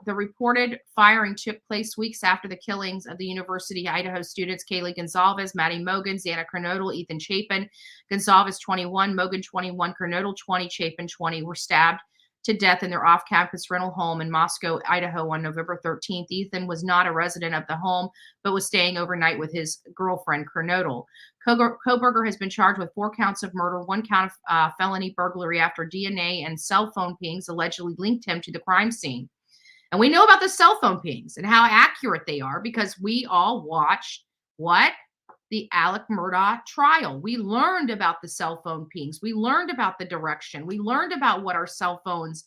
reported firing took place weeks after the killings of the University of Idaho students Kaylee Gonzalez, Maddie Mogan, Xana Kernodle, Ethan Chapin. Gonzalez, 21, Mogan, 21, Kernodle, 20, Chapin, 20, were stabbed to death in their off-campus rental home in Mascow, Idaho on November 13th. Ethan was not a resident of the home, but was staying overnight with his girlfriend, Kernodle. Koberger has been charged with 4 counts of murder, 1 count of felony burglary after DNA and cell phone pings allegedly linked him to the crime scene. And we know about the cell phone pings and how accurate they are because we all watched the Alec Murdaugh trial. We learned about the cell phone pings. We learned about the direction. We learned about what our cell phones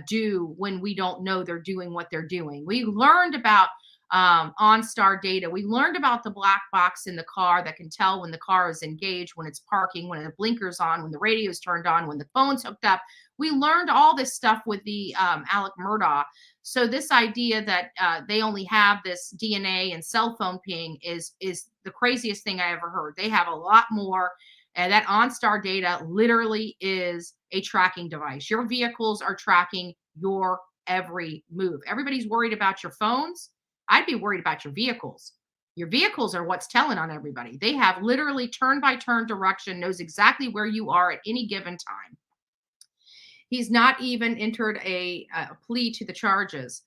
do when we don't know they're doing what they're doing. We learned about OnStar data. We learned about the black box in the car that can tell when the car is engaged, when it's parking, when the blinker's on, when the radio is turned on, when the phone's hooked up. We learned all this stuff with the Alec Murdaugh. So this idea that they only have this DNA and cell phone ping is the craziest thing I ever heard. They have a lot more. And that OnStar data literally is a tracking device. Your vehicles are tracking your every move. Everybody's worried about your phones. I'd be worried about your vehicles. Your vehicles are what's telling on everybody. They have literally turn-by-turn direction, knows exactly where you are at any given time. He's not even entered a plea to the charges.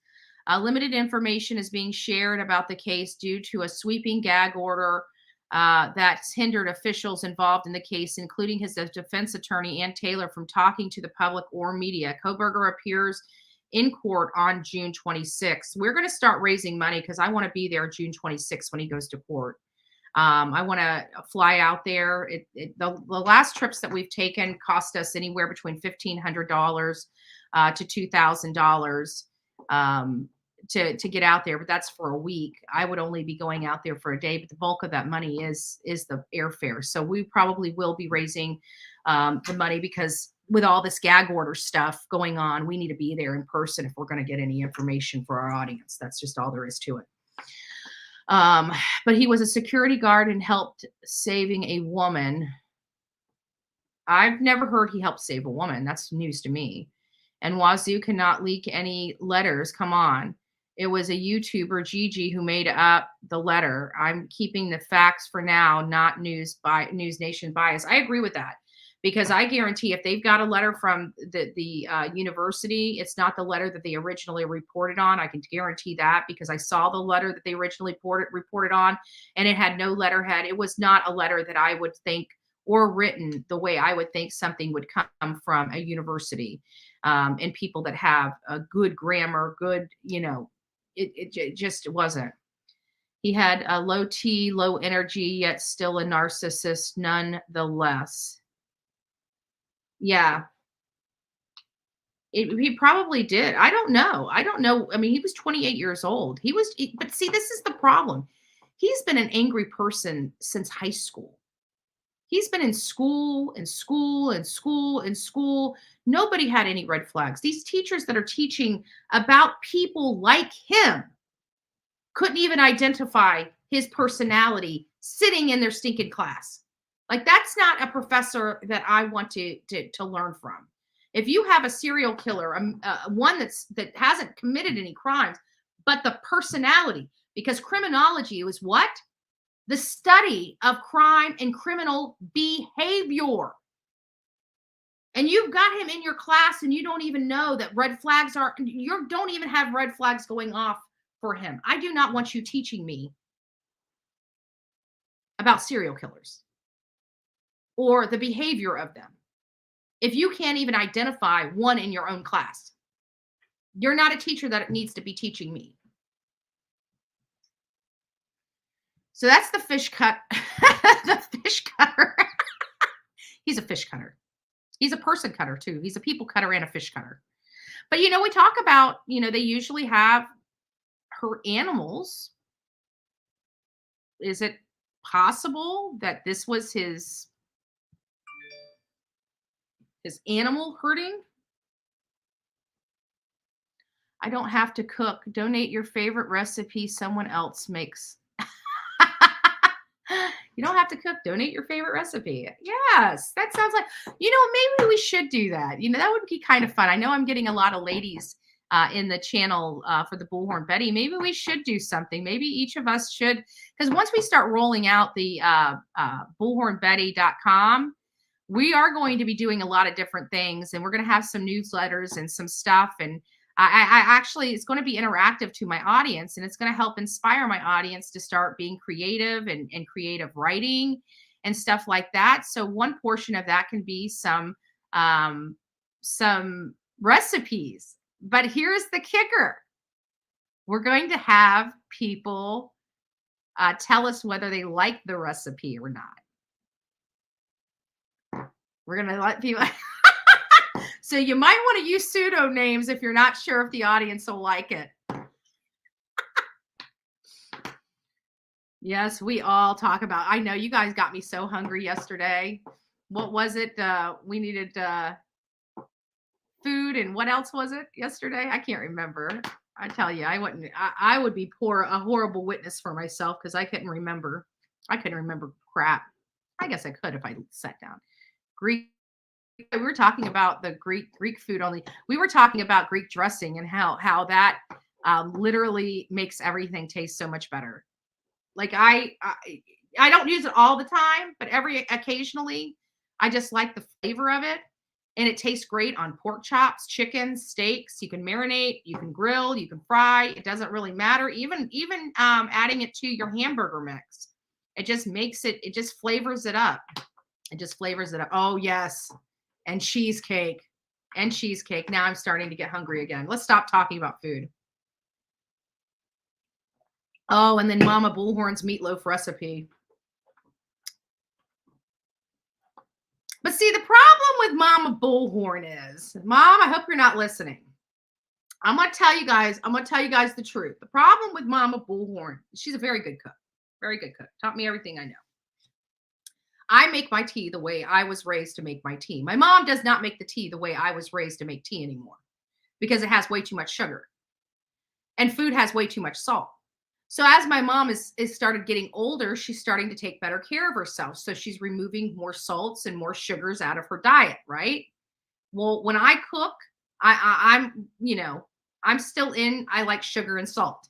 Limited information is being shared about the case due to a sweeping gag order that's hindered officials involved in the case, including his defense attorney, Ann Taylor, from talking to the public or media. Koberger appears in court on June 26th. We're going to start raising money because I want to be there June 26th when he goes to court. I want to fly out there. The last trips that we've taken cost us anywhere between $1,500 to $2,000 to get out there, but that's for a week. I would only be going out there for a day, but the bulk of that money is the airfare. So we probably will be raising the money because with all this gag order stuff going on, we need to be there in person if we're going to get any information for our audience. That's just all there is to it. But he was a security guard and helped saving a woman. I've never heard he helped save a woman. That's news to me. And Wazoo cannot leak any letters. Come on. It was a YouTuber, Gigi, who made up the letter. I'm keeping the facts for now, not News Nation bias. I agree with that, because I guarantee if they've got a letter from the university, it's not the letter that they originally reported on. I can guarantee that, because I saw the letter that they originally reported on, and it had no letterhead. It was not a letter that I would think, or written the way I would think something would come from a university, and people that have a good grammar, good, it just wasn't. He had a low T, low energy, yet still a narcissist nonetheless. Yeah. He probably did. I don't know. I mean, he was 28 years old. But see, this is the problem. He's been an angry person since high school. He's been in school and school and school and school. Nobody had any red flags. These teachers that are teaching about people like him couldn't even identify his personality sitting in their stinking class. Like, that's not a professor that I want to learn from. If you have a serial killer, one that hasn't committed any crimes, but the personality, because criminology was what? The study of crime and criminal behavior. And you've got him in your class and you don't even know that you don't even have red flags going off for him. I do not want you teaching me about serial killers or the behavior of them if you can't even identify one in your own class. You're not a teacher that needs to be teaching me. So that's the fish cut. The fish cutter. He's a fish cutter. He's a person cutter too. He's a people cutter and a fish cutter. But we talk about, they usually have hurt animals. Is it possible that this was his animal hurting? I don't have to cook. Donate your favorite recipe someone else makes. You don't have to cook. Donate your favorite recipe. Yes, that sounds like, maybe we should do that. That would be kind of fun. I know I'm getting a lot of ladies in the channel for the Bullhorn Betty. Maybe we should do something. Maybe each of us should, because once we start rolling out the bullhornbetty.com, we are going to be doing a lot of different things, and we're going to have some newsletters and some stuff. And I actually, it's going to be interactive to my audience, and it's going to help inspire my audience to start being creative and creative writing and stuff like that. So one portion of that can be some recipes. But here's the kicker. We're going to have people tell us whether they like the recipe or not. We're going to let people... So you might want to use pseudo names if you're not sure if the audience will like it. Yes, we all talk about, I know you guys got me so hungry yesterday. What was it? We needed food, and what else was it yesterday? I can't remember. I tell you, I would be a horrible witness for myself because I couldn't remember. I couldn't remember crap. I guess I could if I sat down. We were talking about the Greek food only. We were talking about Greek dressing and how that literally makes everything taste so much better. Like I don't use it all the time, but occasionally I just like the flavor of it, and it tastes great on pork chops, chicken, steaks. You can marinate, you can grill, you can fry. It doesn't really matter. Even adding it to your hamburger mix, it just makes it. It just flavors it up. It just flavors it up. Oh yes. And cheesecake. Now I'm starting to get hungry again. Let's stop talking about food. Oh, and then Mama Bullhorn's meatloaf recipe. But see, the problem with Mama Bullhorn is, Mom, I hope you're not listening. I'm going to tell you guys the truth. The problem with Mama Bullhorn, she's a very good cook. Very good cook. Taught me everything I know. I make my tea the way I was raised to make my tea. My mom does not make the tea the way I was raised to make tea anymore because it has way too much sugar and food has way too much salt. So as my mom is started getting older, she's starting to take better care of herself. So she's removing more salts and more sugars out of her diet, right? Well, when I cook, I'm, I'm still I like sugar and salt.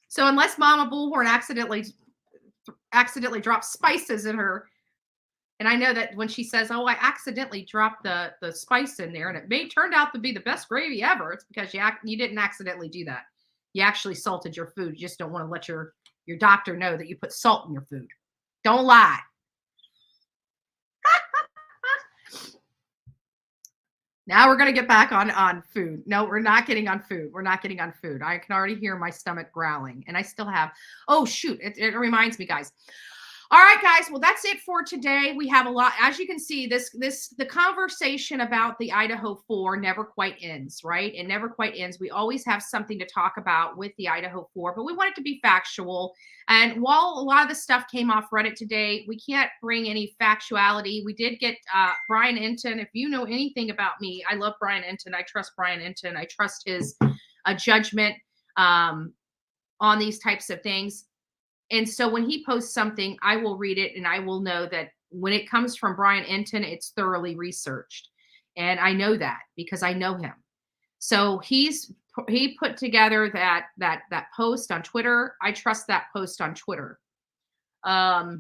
So unless Mama Bullhorn accidentally drops spices in her, and I know that when she says, "Oh, I accidentally dropped the spice in there, and it turned out to be the best gravy ever," it's because you didn't accidentally do that. You actually salted your food. You just don't want to let your doctor know that you put salt in your food. Don't lie. Now we're going to get back on food. No, we're not getting on food. We're not getting on food. I can already hear my stomach growling, and I still have, oh shoot, it reminds me, guys. All right, guys. Well, that's it for today. We have a lot, as you can see, the conversation about the Idaho 4 never quite ends, right? It never quite ends. We always have something to talk about with the Idaho 4, but we want it to be factual. And while a lot of the stuff came off Reddit today, we can't bring any factuality. We did get Brian Enton. If you know anything about me, I love Brian Enton. I trust Brian Enton. I trust his judgment on these types of things. And so when he posts something, I will read it and I will know that when it comes from Brian Enton, it's thoroughly researched. And I know that because I know him. So he put together that post on Twitter. I trust that post on Twitter. But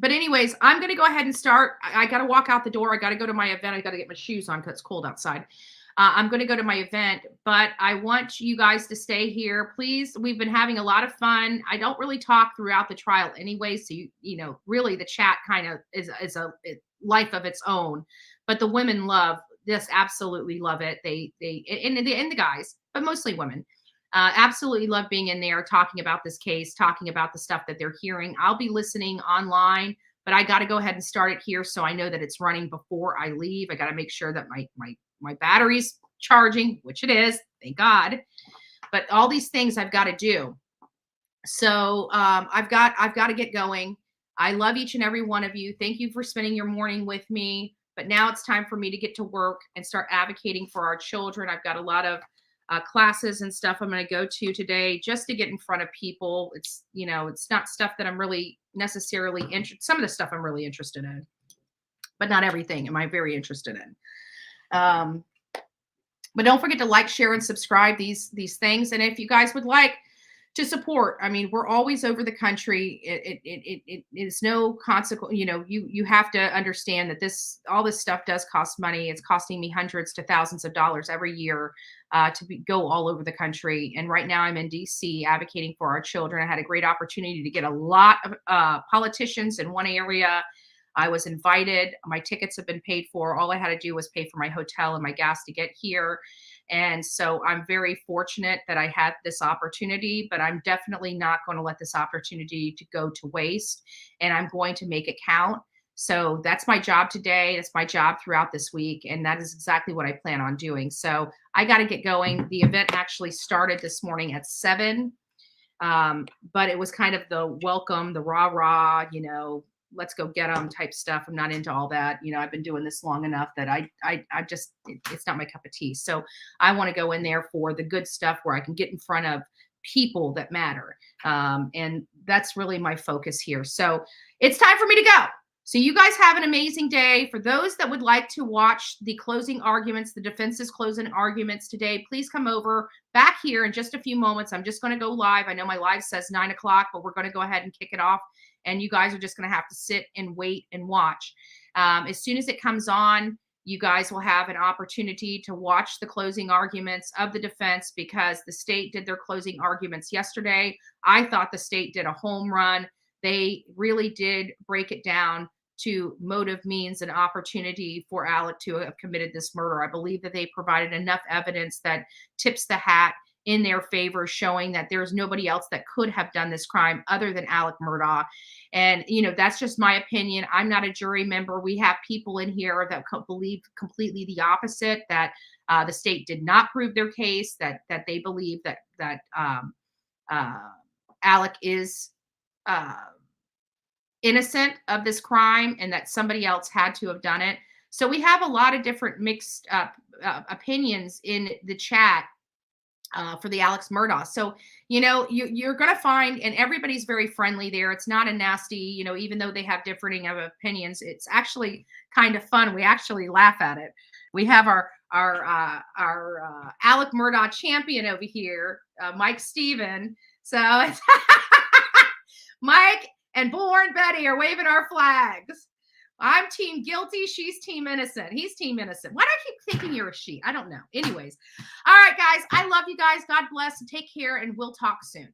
anyways, I'm going to go ahead and start. I got to walk out the door. I got to go to my event. I got to get my shoes on because it's cold outside. I'm going to go to my event, but I want you guys to stay here. Please, we've been having a lot of fun. I don't really talk throughout the trial anyway, so really the chat kind of is a life of its own. But the women love this, absolutely love it. They and the guys, but mostly women, absolutely love being in there, talking about this case, talking about the stuff that they're hearing. I'll be listening online, but I got to go ahead and start it here so I know that it's running before I leave. I got to make sure that my battery's charging, which it is, thank God. But all these things I've got to do. So I've got to get going. I love each and every one of you. Thank you for spending your morning with me. But now it's time for me to get to work and start advocating for our children. I've got a lot of classes and stuff I'm going to go to today just to get in front of people. It's, it's not stuff that I'm really necessarily interested. Some of the stuff I'm really interested in, but not everything am I very interested in. But don't forget to like, share, and subscribe these things. And if you guys would like to support, I mean, we're always over the country. It is no consequence. You have to understand that all this stuff does cost money. It's costing me hundreds to thousands of dollars every year to go all over the country. And right now I'm in DC advocating for our children. I had a great opportunity to get a lot of politicians in one area. I was invited. My tickets have been paid for. All I had to do was pay for my hotel and my gas to get here. And so I'm very fortunate that I had this opportunity, but I'm definitely not going to let this opportunity to go to waste. And I'm going to make it count. So that's my job today. That's my job throughout this week. And that is exactly what I plan on doing. So I got to get going. The event actually started this morning at 7. But it was kind of the welcome, the rah, let's go get them type stuff. I'm not into all that. I've been doing this long enough that I just, it's not my cup of tea. So I want to go in there for the good stuff where I can get in front of people that matter. And that's really my focus here. So it's time for me to go. So you guys have an amazing day. For those that would like to watch the closing arguments, the defense's closing arguments today, please come over back here in just a few moments. I'm just going to go live. I know my live says 9 o'clock, but we're going to go ahead and kick it off. And you guys are just going to have to sit and wait and watch. As soon as it comes on, you guys will have an opportunity to watch the closing arguments of the defense because the state did their closing arguments yesterday. I thought the state did a home run. They really did break it down to motive, means, and opportunity for Alec to have committed this murder. I believe that they provided enough evidence that tips the hat in their favor, showing that there's nobody else that could have done this crime other than Alec Murdaugh. And, that's just my opinion. I'm not a jury member. We have people in here that believe completely the opposite, that the state did not prove their case, that they believe that Alec is innocent of this crime and that somebody else had to have done it. So we have a lot of different mixed opinions in the chat. for the Alex Murdaugh. So, you know, you're going to find, and everybody's very friendly there. It's not a nasty, you know, even though they have differing of opinions, it's actually kind of fun. We actually laugh at it. We have our Alec Murdaugh champion over here, Mike Steven. So it's Mike and Born Betty are waving our flags. I'm team guilty. She's team innocent. He's team innocent. Why do I keep thinking you're a she? I don't know. Anyways. All right, guys. I love you guys. God bless and take care, and we'll talk soon.